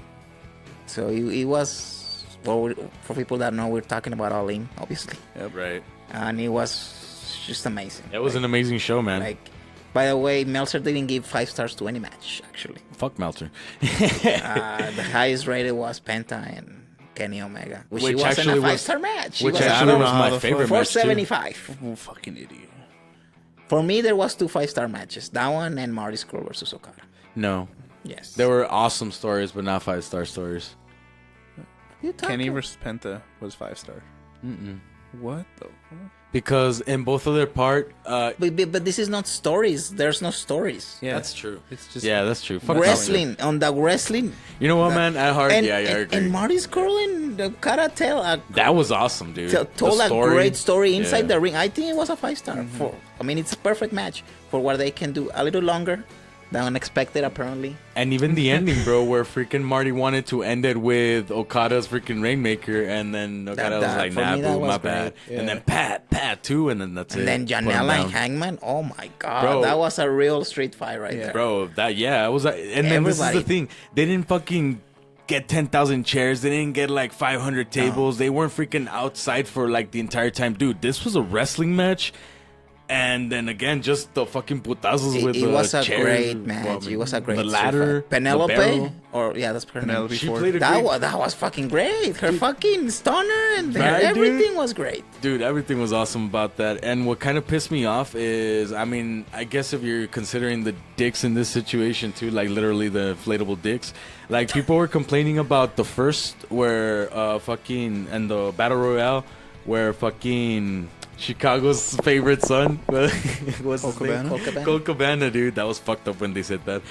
C: So it was... Well, for people that know, we're talking about All In, obviously.
D: Yep.
B: Right.
C: And it was just amazing.
B: It was an amazing show, man.
C: Like, by the way, Meltzer didn't give 5 stars to any match, actually.
B: Fuck Meltzer.
C: The highest rated was Penta and Kenny Omega, which
B: Which
C: it wasn't
B: actually
C: a
B: was-
C: 5-star match. It
B: Which
C: was
B: actually
D: don't
B: was
D: know how
B: my
D: the
B: favorite
D: fuck-
B: match, too.
C: 475.
D: Oh, fucking idiot.
C: For me, there was 2 5-star matches. That one and Marty Scurll versus Okada.
B: No.
C: Yes.
B: There were awesome stories, but not 5-star stories.
C: You talking?
D: Kenny versus Penta was 5-star. What the fuck?
B: Because in both of their part...
C: But this is not stories. There's no stories.
D: Yeah,
B: That's true.
D: It's just
B: Yeah, that's true. Fuck
C: Wrestling. On the wrestling.
B: Meltzer. You know what, man? At heart,
C: And,
B: yeah, I
C: and,
B: agree.
C: and Marty Scurll and Okada
B: That was awesome, dude.
C: told
B: The
C: a great story inside
B: yeah.
C: the ring. I think it was a 5-star. I mean, it's a perfect match for what they can do. A little longer than unexpected, apparently.
B: And even the ending, bro, where freaking Marty wanted to end it with Okada's freaking Rainmaker, and then Okada was like,
C: for
B: nah,
C: me, that
B: boo,
C: was
B: my
C: great.
B: bad.
D: Yeah.
B: And then Pat, too, and then that's
C: And
B: it.
C: then
B: Put him
C: Janela and
B: down.
C: Hangman. Oh my god,
B: Bro.
C: that was a real street fight right there.
B: Bro, it was like, and then this is
C: Everybody.
B: the thing. They didn't fucking get 10,000 chairs. They didn't get like 500 tables. They weren't freaking outside for like the entire time. Dude, this was a wrestling match. And then again, just the fucking putazos with
C: It
B: the
C: was a
B: chairs.
C: great match.
B: Well, I mean,
C: It was a great
B: The
C: street
B: ladder,
C: fight. Penelope,
B: the barrel.
C: or yeah, that's her name.
D: Penelope
B: She
D: Ford.
B: played a great...
C: That was fucking great. Her fucking stunner and
B: Right,
C: everything
B: dude?
C: was great.
B: Dude, everything was awesome about that. And what kind of pissed me off is, I mean, I guess if you're considering the dicks in this situation too, like literally the inflatable dicks, like people were complaining about the first where fucking, and the Battle Royale where fucking Chicago's favorite son what's his name?
D: Cabana?
B: Colt Cabana, dude. That was fucked up when they said that.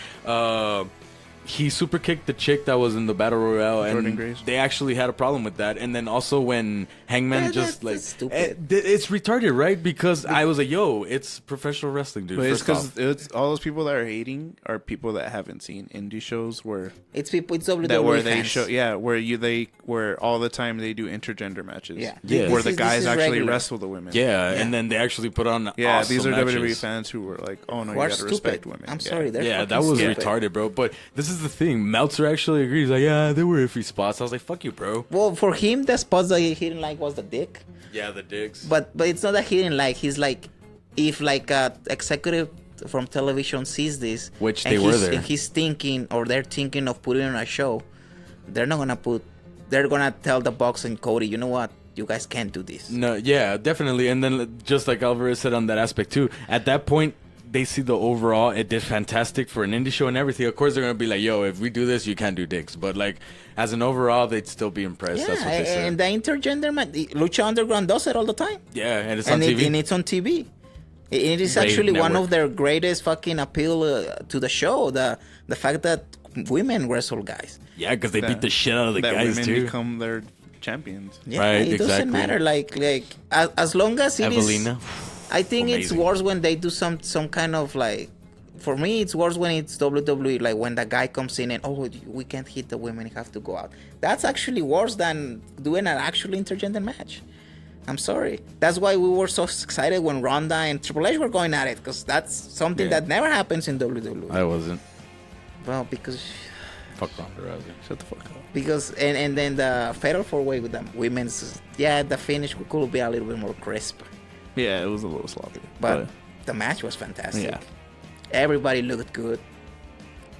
B: He super kicked the chick that was in the Battle Royale,
D: Jordan
B: and
D: Grace.
B: they actually had a problem with that. And then also when Hangman
C: Yeah,
B: just
C: that's stupid.
B: it's retarded, right? Because I was like, yo, it's professional wrestling, dude.
D: But it's
B: First
D: because
B: off.
D: it's all those people that are hating are people that haven't seen indie shows where
C: It's people. It's WWE
D: that where they
C: fans.
D: show where all the time they do intergender matches.
C: Yeah.
B: Yeah.
D: Where
C: This
D: the
C: is
D: guys actually
C: regular.
D: wrestle the women.
B: Yeah,
C: Yeah.
B: and then they actually put on
D: Yeah,
B: awesome
D: these are
B: matches.
D: WWE fans who were like, "Oh no,
C: Who
D: you
C: are
D: gotta
C: stupid.
D: respect women."
C: I'm
D: Yeah.
C: sorry, they're
B: Yeah,
C: fucking
B: that was
C: stupid.
B: retarded, bro. But this is the thing. Meltzer actually agrees. Like, yeah, there were iffy spots. I was like, fuck you, bro.
C: Well, for him, the spots that he didn't like was the dick.
B: Yeah, the dicks.
C: But it's not that he didn't like. He's like, if like a executive from television sees this,
B: Which
C: and
B: they were
C: he's-
B: there.
C: and he's thinking, or they're thinking of putting on a show, they're not gonna put. They're gonna tell the Bucks and Cody, you know what? You guys can't do this.
B: No, yeah, definitely. And then just like Alvarez said on that aspect too, at that point they see the overall, it did fantastic for an indie show and everything. Of course they're gonna be like, yo, if we do this, you can't do dicks. But like as an overall, they'd still be impressed.
C: Yeah,
B: That's what they said.
C: and the intergender man, Lucha Underground does it all the time,
B: Yeah, and it's on
C: and
B: TV.
C: it's on TV. It is
B: Rated
C: actually one
B: network.
C: of their greatest fucking appeal to the show. The fact that women wrestle guys.
B: Yeah, because they beat
D: That-
B: the shit out of the
D: that
B: guys
D: women
B: too.
D: become their champions.
C: Yeah,
B: Right,
C: it
B: exactly.
C: doesn't matter. Like as long as it is.
B: Evelina.
C: I think it's
B: Amazing.
C: worse when they do some kind of like. For me, it's worse when it's WWE. Like when the guy comes in and we can't hit the women, you have to go out. That's actually worse than doing an actual intergender match. I'm sorry. That's why we were so excited when Ronda and Triple H were going at it, because that's something
B: Yeah.
C: that never happens in WWE.
B: I wasn't.
C: Well, because
B: Fuck Ronda Rousey.
D: Shut the fuck up.
C: and then the Fatal 4-Way with the women's, the finish could be a little bit more crisp,
D: Yeah, it was a little sloppy,
C: but the match was fantastic.
D: yeah,
C: Everybody looked good.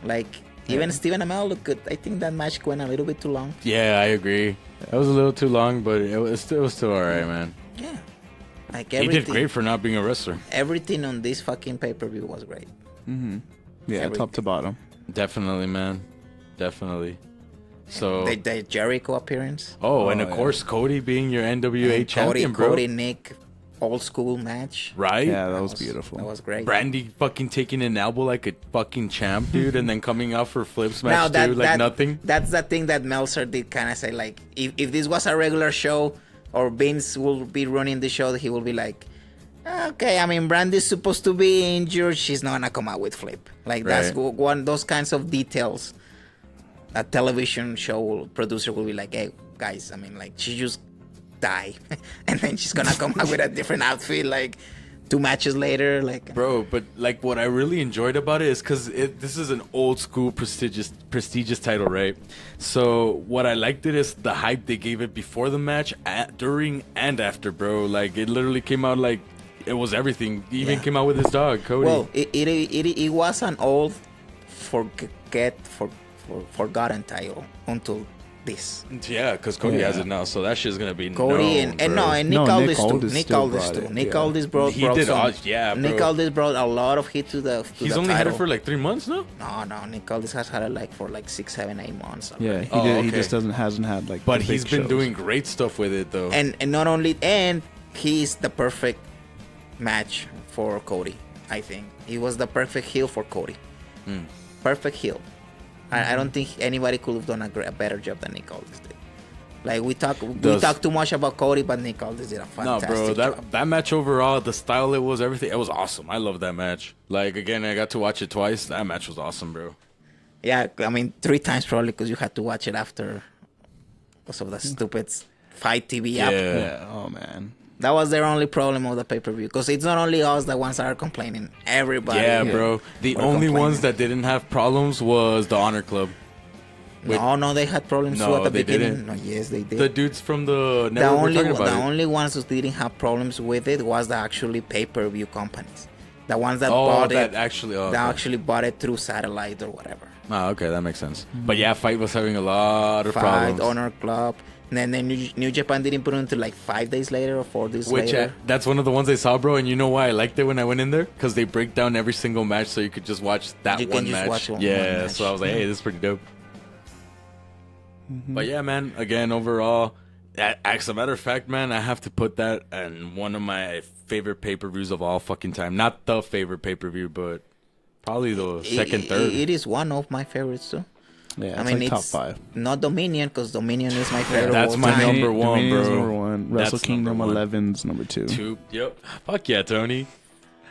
C: Like even Stephen Amell looked good. I think that match went a little bit too long.
B: Yeah, I agree. That was a little too long, but it was still alright, man.
C: Yeah, like
B: He
C: everything.
B: did great for not being a wrestler.
C: Everything on this fucking pay-per-view was great.
D: Yeah, top to bottom.
B: Definitely, man. Definitely. So
C: the Jericho appearance.
B: and of course Cody being your NWA champion, bro.
C: Cody, Nick, old school match.
B: Right?
D: Yeah, that was beautiful.
C: That was great.
B: Brandy fucking taking an elbow like a fucking champ, dude, and then coming out for flip smash, dude, like nothing.
C: That's the thing that Meltzer did kind of say, like, if this was a regular show or Vince will be running the show, he will be like, okay, I mean, Brandy's supposed to be injured. She's not going to come out with flip. Like, that's one those kinds of details. A television show producer will be like, hey, guys, I mean, like, she just died. And then she's going to come out with a different outfit, like, 2 matches later. Like,
B: bro, but, like, what I really enjoyed about it is because this is an old school prestigious title, right? So what I liked it is the hype they gave it before the match, during, and after, bro. Like, it literally came out like it was everything. He even came out with his dog, Cody.
C: Well, it was an old forgotten title until this.
B: Yeah, because Cody has it now, so that shit's gonna be
C: Cody
B: known,
C: and Nick Aldis too.
D: Aldis
C: Nick
D: still
C: Aldis
D: brought
C: too.
D: it,
C: Nick
D: yeah.
C: Aldis brought
B: He did,
C: some.
B: yeah, bro.
C: Nick Aldis brought a lot of heat to the.
B: He's
C: the
B: only had
C: title.
B: it for like 3 months now.
C: No. Nick Aldis has had it for 6, 7, 8 months.
D: Yeah,
C: Already.
D: he did.
B: okay.
D: He just hasn't had like.
B: But
D: the
B: he's
D: big
B: been
D: shows.
B: doing great stuff with it though.
C: And not only he's the perfect match for Cody. I think he was the perfect heel for Cody. Perfect heel. I don't think anybody could have done a better job than Nick Aldis did. Like we talk too much about Cody, but Nick Aldis did a fantastic job.
B: That match overall, the style it was, everything, it was awesome. I love that match. Like again, I got to watch it twice. That match was awesome, bro.
C: Yeah, I mean 3 times probably because you had to watch it after because of the stupid Fight TV app.
D: Yeah. Oh man.
C: That was their only problem of the pay-per-view because it's not only us the ones that are complaining. Everybody.
B: Yeah, bro. The only ones that didn't have problems was the Honor Club.
C: No, they had problems too at the
B: they
C: beginning.
B: didn't.
C: No, yes, they did.
B: The dudes from the network were talking about
C: the
B: it.
C: only ones who didn't have problems with it was the actually pay-per-view companies. The ones that bought it. Actually bought it through satellite or whatever.
B: Oh, okay, that makes sense. But yeah, Fight was having a lot of problems.
C: Honor Club. And then New Japan didn't put it until 5 days later or 4 days later.
B: That's one of the ones I saw, bro. And you know why I liked it when I went in there? Because they break down every single match so you could just watch that one match.
C: Watch one match.
B: So I was like, hey, this is pretty dope. But yeah, man, again, overall, as a matter of fact, man, I have to put that in one of my favorite pay-per-views of all fucking time. Not the favorite pay-per-view, but probably the second, third.
C: It is one of my favorites too.
D: Yeah, it's top 5.
C: Not Dominion, because Dominion is my favorite.
B: That's my number one,
D: Dominion's
B: bro.
D: number 1. Wrestle
B: That's
D: Kingdom
B: number 1.
D: 11's number 2.
B: Yep. Fuck yeah, Tony.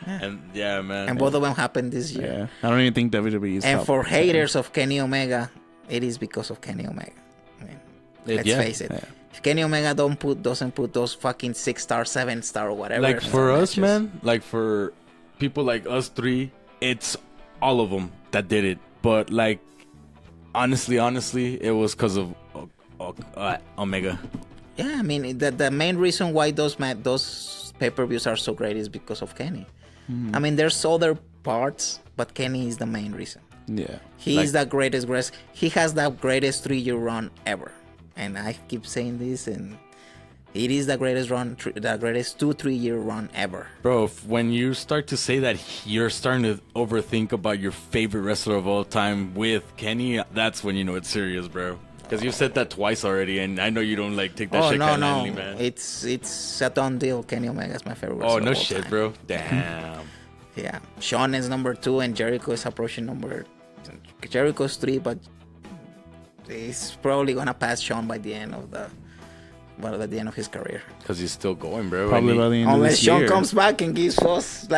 B: And yeah, man.
C: And both of them happened this year.
D: Yeah, I don't even think WWE is.
C: And
D: top
C: for
D: 10.
C: haters of Kenny Omega, it is because of Kenny Omega. I mean, let's face it.
D: Yeah.
C: If Kenny Omega doesn't put those fucking 6-star, 7-star, or whatever.
B: Like for us, man, like for people like us 3, it's all of them that did it. But like, honestly, it was because of Omega.
C: Yeah, I mean the main reason why those pay-per-views are so great is because of Kenny. I mean, there's other parts, but Kenny is the main reason.
D: Yeah,
C: He is the greatest. He has the greatest 3-year run ever, and I keep saying this, and it is the greatest run, the greatest 2-3 year run ever.
B: Bro, when you start to say that, you're starting to overthink about your favorite wrestler of all time with Kenny. That's when you know it's serious, bro. Because you've said that twice already, and I know you don't like take that shit lightly, man.
C: It's a done deal. Kenny Omega is my favorite wrestler.
B: Oh, no
C: of all
B: shit,
C: time.
B: bro. Damn.
C: Yeah, Shawn is number 2, and Jericho is approaching Jericho's 3, but he's probably gonna pass Shawn by the end of his career.
B: Because he's still going, bro.
D: probably by the end of
C: Unless
D: this
C: Shawn
D: year.
C: comes back and gives us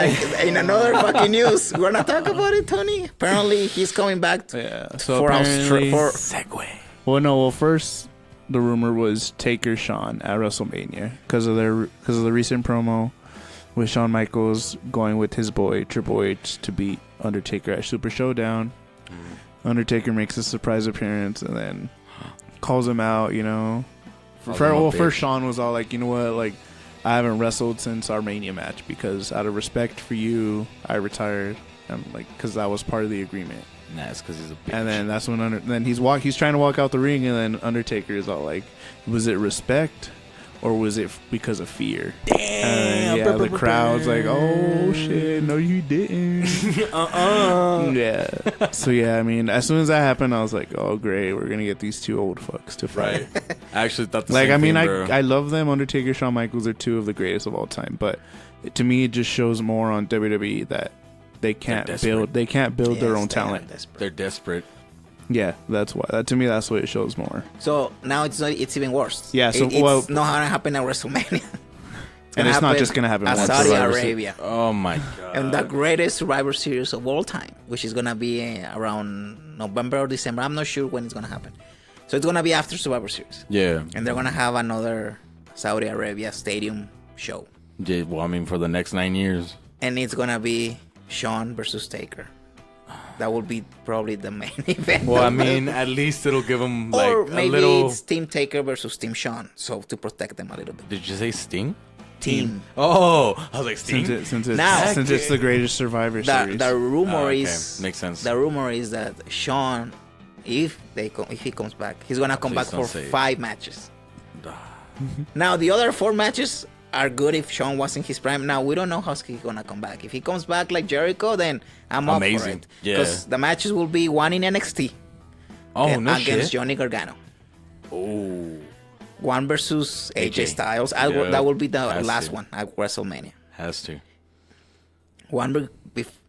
C: in another fucking news. We're gonna talk about it, Tony. Apparently, he's coming back
D: So apparently,
B: Segue.
D: Well, first the rumor was Taker Shawn at WrestleMania because of the recent promo with Shawn Michaels going with his boy Triple H to beat Undertaker at Super Showdown. Undertaker makes a surprise appearance and then calls him out. You know, first Shawn was all like, you know what, like, I haven't wrestled since our Mania match because out of respect for you, I retired. And like, because that was part of the agreement.
B: Nah, it's because he's a bitch.
D: And then that's when he's trying to walk out the ring, and then Undertaker is all like, "Was it respect, or was it because of fear?
B: Damn,
D: Yeah, the crowd's like, oh shit, no, you didn't. Yeah. So yeah, I mean, as soon as that happened, I was like, oh great, we're gonna get these two old fucks to fight.
B: Right. I actually thought the
D: Like,
B: same
D: I mean,
B: thing, bro.
D: I love them. Undertaker, Shawn Michaels are two of the greatest of all time. But to me, it just shows more on WWE that they can't build their own talent.
B: They're desperate.
D: Yeah, that's why. To me, that's what it shows more.
C: So now it's even worse.
D: Yeah, so,
C: it's
D: well-
C: not gonna happen at WrestleMania.
D: And it's not just gonna happen
C: at
D: once.
C: Saudi
B: Survivor
C: Arabia.
B: Oh my god.
C: And the greatest Survivor Series of all time, which is gonna be around November or December. I'm not sure when it's gonna happen. So it's gonna be after Survivor Series,
B: Yeah.
C: and they're gonna have another Saudi Arabia stadium show,
B: Yeah. Well, I mean, for the next 9 years.
C: and it's gonna be Shawn versus Taker. That will be probably the main event.
B: Well, I mean, at least it'll give them like
C: or
B: a
C: maybe
B: little.
C: it's Team Taker versus Team Shawn, so to protect them a little bit.
B: Did you say Sting?
C: Team.
B: Oh, I was like Sting.
D: Since
C: Now-
D: it's the greatest Survivor Series.
C: The rumor
B: Oh, okay.
C: is
B: Makes sense.
C: The rumor is that Shawn, if he comes back, he's gonna come back
B: Please don't
C: for
B: say it.
C: 5 matches. Now the other 4 matches are good if Shawn was in his prime. Now we don't know how he's gonna come back. If he comes back like Jericho, then I'm up for
B: Amazing.
C: it.
B: Yeah.
C: Because the matches will be one in NXT
B: Oh no
C: against
B: shit.
C: Johnny Gargano.
B: Oh,
C: One versus AJ
B: AJ.
C: Styles.
B: Yeah,
C: That will be the
B: has
C: last
B: to.
C: one at WrestleMania.
B: has to.
C: One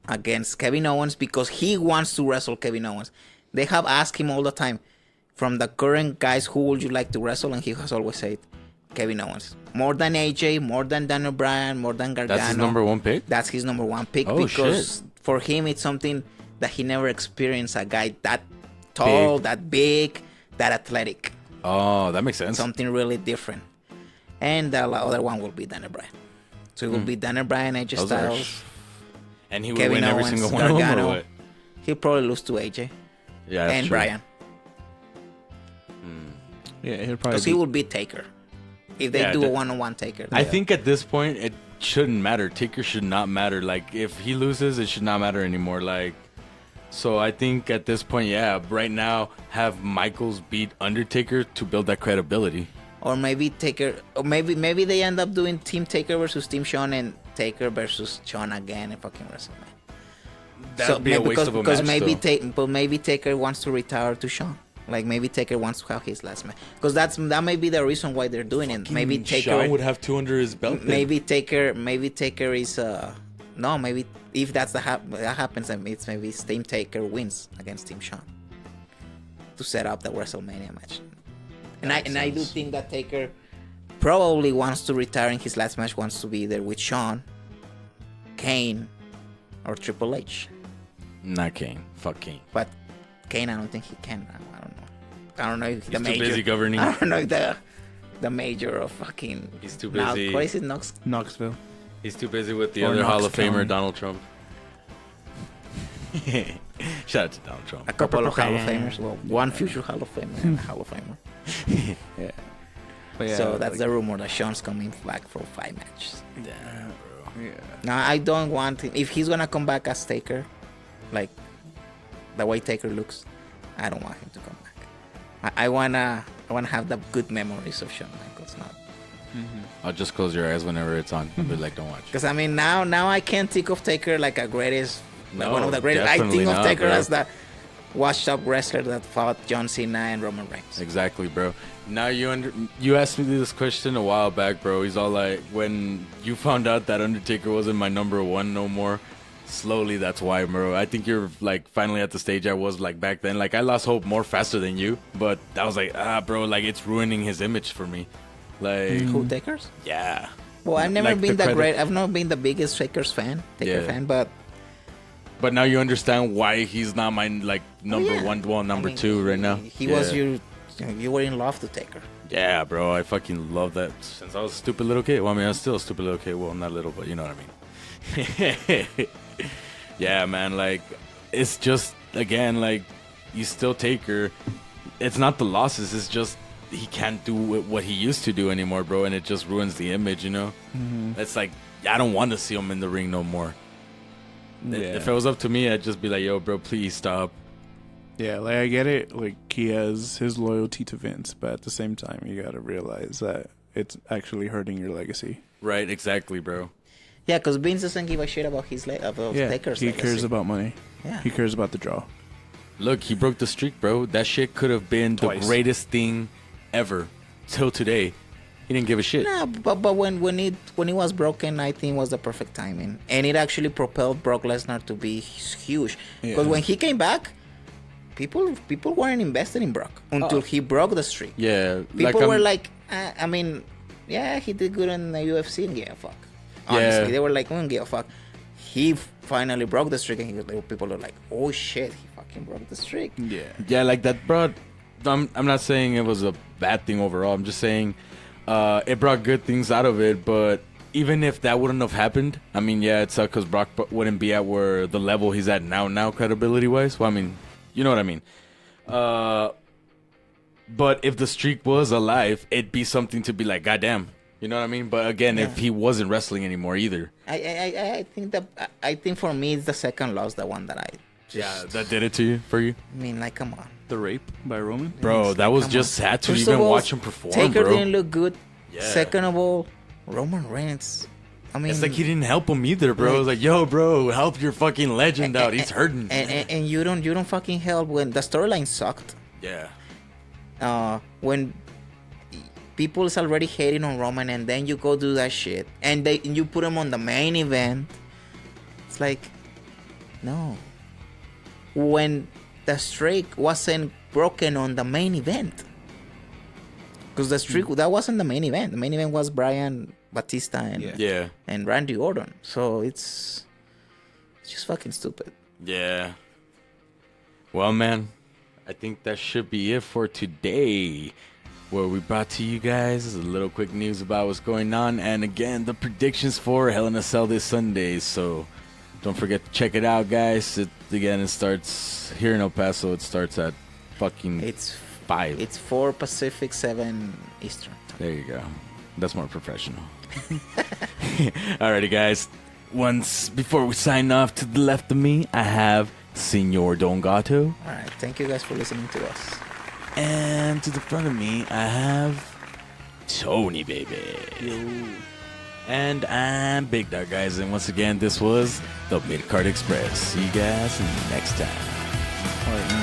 C: against Kevin Owens because he wants to wrestle Kevin Owens. They have asked him all the time, from the current guys, who would you like to wrestle? And he has always said Kevin Owens. More than AJ, more than Daniel Bryan, more than Gargano.
B: That's his number one pick.
C: That's his number one pick
B: Oh,
C: because for him it's something that he never experienced. A guy that tall, that big, that athletic.
B: Oh, that makes sense.
C: Something really different. And the other one will be Daniel Bryan. So it will be Daniel Bryan, AJ
B: Those are-
C: Styles.
B: And he would
C: Kevin
B: win every
C: Owens,
B: single one of them, or
C: Gargano.
B: what?
C: He'll probably lose to AJ
B: Yeah, that's
C: and
B: true.
C: Bryan.
D: yeah, he'll probably.
C: Because he will beat Taker. If they
B: Yeah,
C: do a one-on-one Taker.
B: I think at this point it shouldn't matter. Taker should not matter. Like if he loses, it should not matter anymore. Like, so I think at this point, yeah, right now have Michaels beat Undertaker to build that credibility.
C: Or maybe Taker, or maybe they end up doing Team Taker versus Team Shawn and Taker versus Shawn again in fucking WrestleMania.
B: That'd be a waste of a match.
C: But maybe Taker wants to retire to Shawn. Like maybe Taker wants to have his last match because that may be the reason why they're doing it. Maybe Taker
B: Shawn would have 2 under his belt. then.
C: maybe Taker is no, maybe if that happens, then it's maybe Team Taker wins against Team Shawn to set up the WrestleMania match. And I do think that Taker probably wants to retire in his last match, wants to be there with Shawn, Kane, or Triple H.
B: Not Kane. Fuck Kane.
C: But Kane, I don't think he can. I don't know if the
B: He's
C: major.
B: too busy governing.
C: I don't know if the major of fucking.
B: He's too
C: Now,
B: busy.
C: what is it?
D: Knoxville.
B: He's too busy with the
D: Or
B: other Hall
D: Knox
B: of Famer,
D: County.
B: Donald Trump. Shout out to Donald Trump.
C: A couple of Hall of Famers. Well, one future Hall of Famer and a Hall of Famer.
D: Yeah. But yeah,
C: So that's
D: like,
C: the rumor that Shawn's coming back for 5 matches.
B: Yeah, bro.
D: yeah.
C: Now I don't want him. If he's gonna come back as Taker, like the way Taker looks, I don't want him to come back. I wanna have the good memories of Shawn Michaels, not
B: I'll just close your eyes whenever it's on. But like, don't watch.
C: because I mean now I can't think of Taker like a greatest, like
B: No,
C: one of the greatest. I
B: definitely
C: think of
B: not,
C: Taker
B: bro.
C: as the washed up wrestler that fought John Cena and Roman Reigns.
B: Exactly, bro. Now you asked me this question a while back, bro. He's all like, when you found out that Undertaker wasn't my number one no more, slowly that's why, bro. I think you're like finally at the stage I was like back then. Like I lost hope more faster than you, but I was like, bro, like it's ruining his image for me. Like,
C: Who Takers?
B: yeah.
C: Well, I've never
B: Like
C: been
B: the
C: the
B: credit-
C: great. I've not been the biggest Taker fan,
B: Yeah.
C: but
B: But now you understand why he's not my like number
C: yeah.
B: one, well, number
C: I mean,
B: two right now.
C: He
B: Yeah.
C: was you were in love to Taker.
B: Yeah, bro, I fucking love that since I was a stupid little kid. Well, I mean, I'm still a stupid little kid. Well, not little, but you know what I mean. Yeah, man, like, it's just, again, like, you still Taker. It's not the losses, it's just he can't do what he used to do anymore, bro, and it just ruins the image, you know? It's like, I don't want to see him in the ring no more.
D: Yeah.
B: If it was up to me, I'd just be like, yo, bro, please stop.
D: Yeah, like I get it. Like he has his loyalty to Vince, but at the same time, you gotta realize that it's actually hurting your legacy.
B: Right, exactly, bro.
C: Yeah, because Vince doesn't give a shit about about Taker's
D: he
C: legacy.
D: cares about money.
C: Yeah.
D: He cares about the draw.
B: Look, he broke the streak, bro. That shit could have been
D: Twice.
B: the greatest thing ever till today. He didn't give a shit.
C: No, but when it was broken, I think it was the perfect timing, and it actually propelled Brock Lesnar to be huge. Because
D: Yeah.
C: when he came back, people weren't invested in Brock until he broke the streak.
B: Yeah,
C: People were like, I mean, yeah, he did good in the UFC, didn't give a fuck. Honestly, they were like, we don't give a fuck. He finally broke the streak, and people were like, oh shit, he fucking broke the streak.
B: yeah, like that brought. I'm not saying it was a bad thing overall. I'm just saying it brought good things out of it. But even if that wouldn't have happened, I mean, yeah, it sucked because Brock wouldn't be at where the level he's at now credibility wise. Well, I mean, you know what I mean. But if the streak was alive, it'd be something to be like, goddamn. You know what I mean? But again, if he wasn't wrestling anymore either.
C: I think for me it's the second loss, the one that I just,
B: That did it to you, for you?
C: I mean, like, come on.
D: The rape by Roman?
B: Bro, that was
C: Come
B: just
C: on.
B: sad to
C: First
B: even
C: of all,
B: watch him perform,
C: Taker
B: bro.
C: didn't look good.
B: Yeah.
C: Second of all, Roman Reigns. I mean,
B: It's like he didn't help him either, bro. It's like, yo, bro, help your fucking legend out. He's hurting.
C: and you don't fucking help when the storyline sucked.
B: Yeah.
C: When people's already hating on Roman, and then you go do that shit, and you put him on the main event. It's like, no. When the streak wasn't broken on the main event, because the streak that wasn't the main event. The main event was Bryan, Batista, and Randy Orton. So it's just fucking stupid.
B: Yeah. Well, man, I think that should be it for today. Where we brought to you guys a little quick news about what's going on. And again, the predictions for Hell in a Cell this Sunday. So don't forget to check it out, guys. It starts here in El Paso. It starts at fucking
C: It's
B: 5.
C: It's 4 Pacific, 7 Eastern.
B: There you go. That's more professional. Alrighty, guys. Before we sign off, to the left of me, I have Senor Don Gato.
C: All right. Thank you guys for listening to us.
B: And to the front of me, I have Tony, baby. And I'm Big Dog, guys. And once again, this was the Midcard Express. See you guys next time.
D: All right.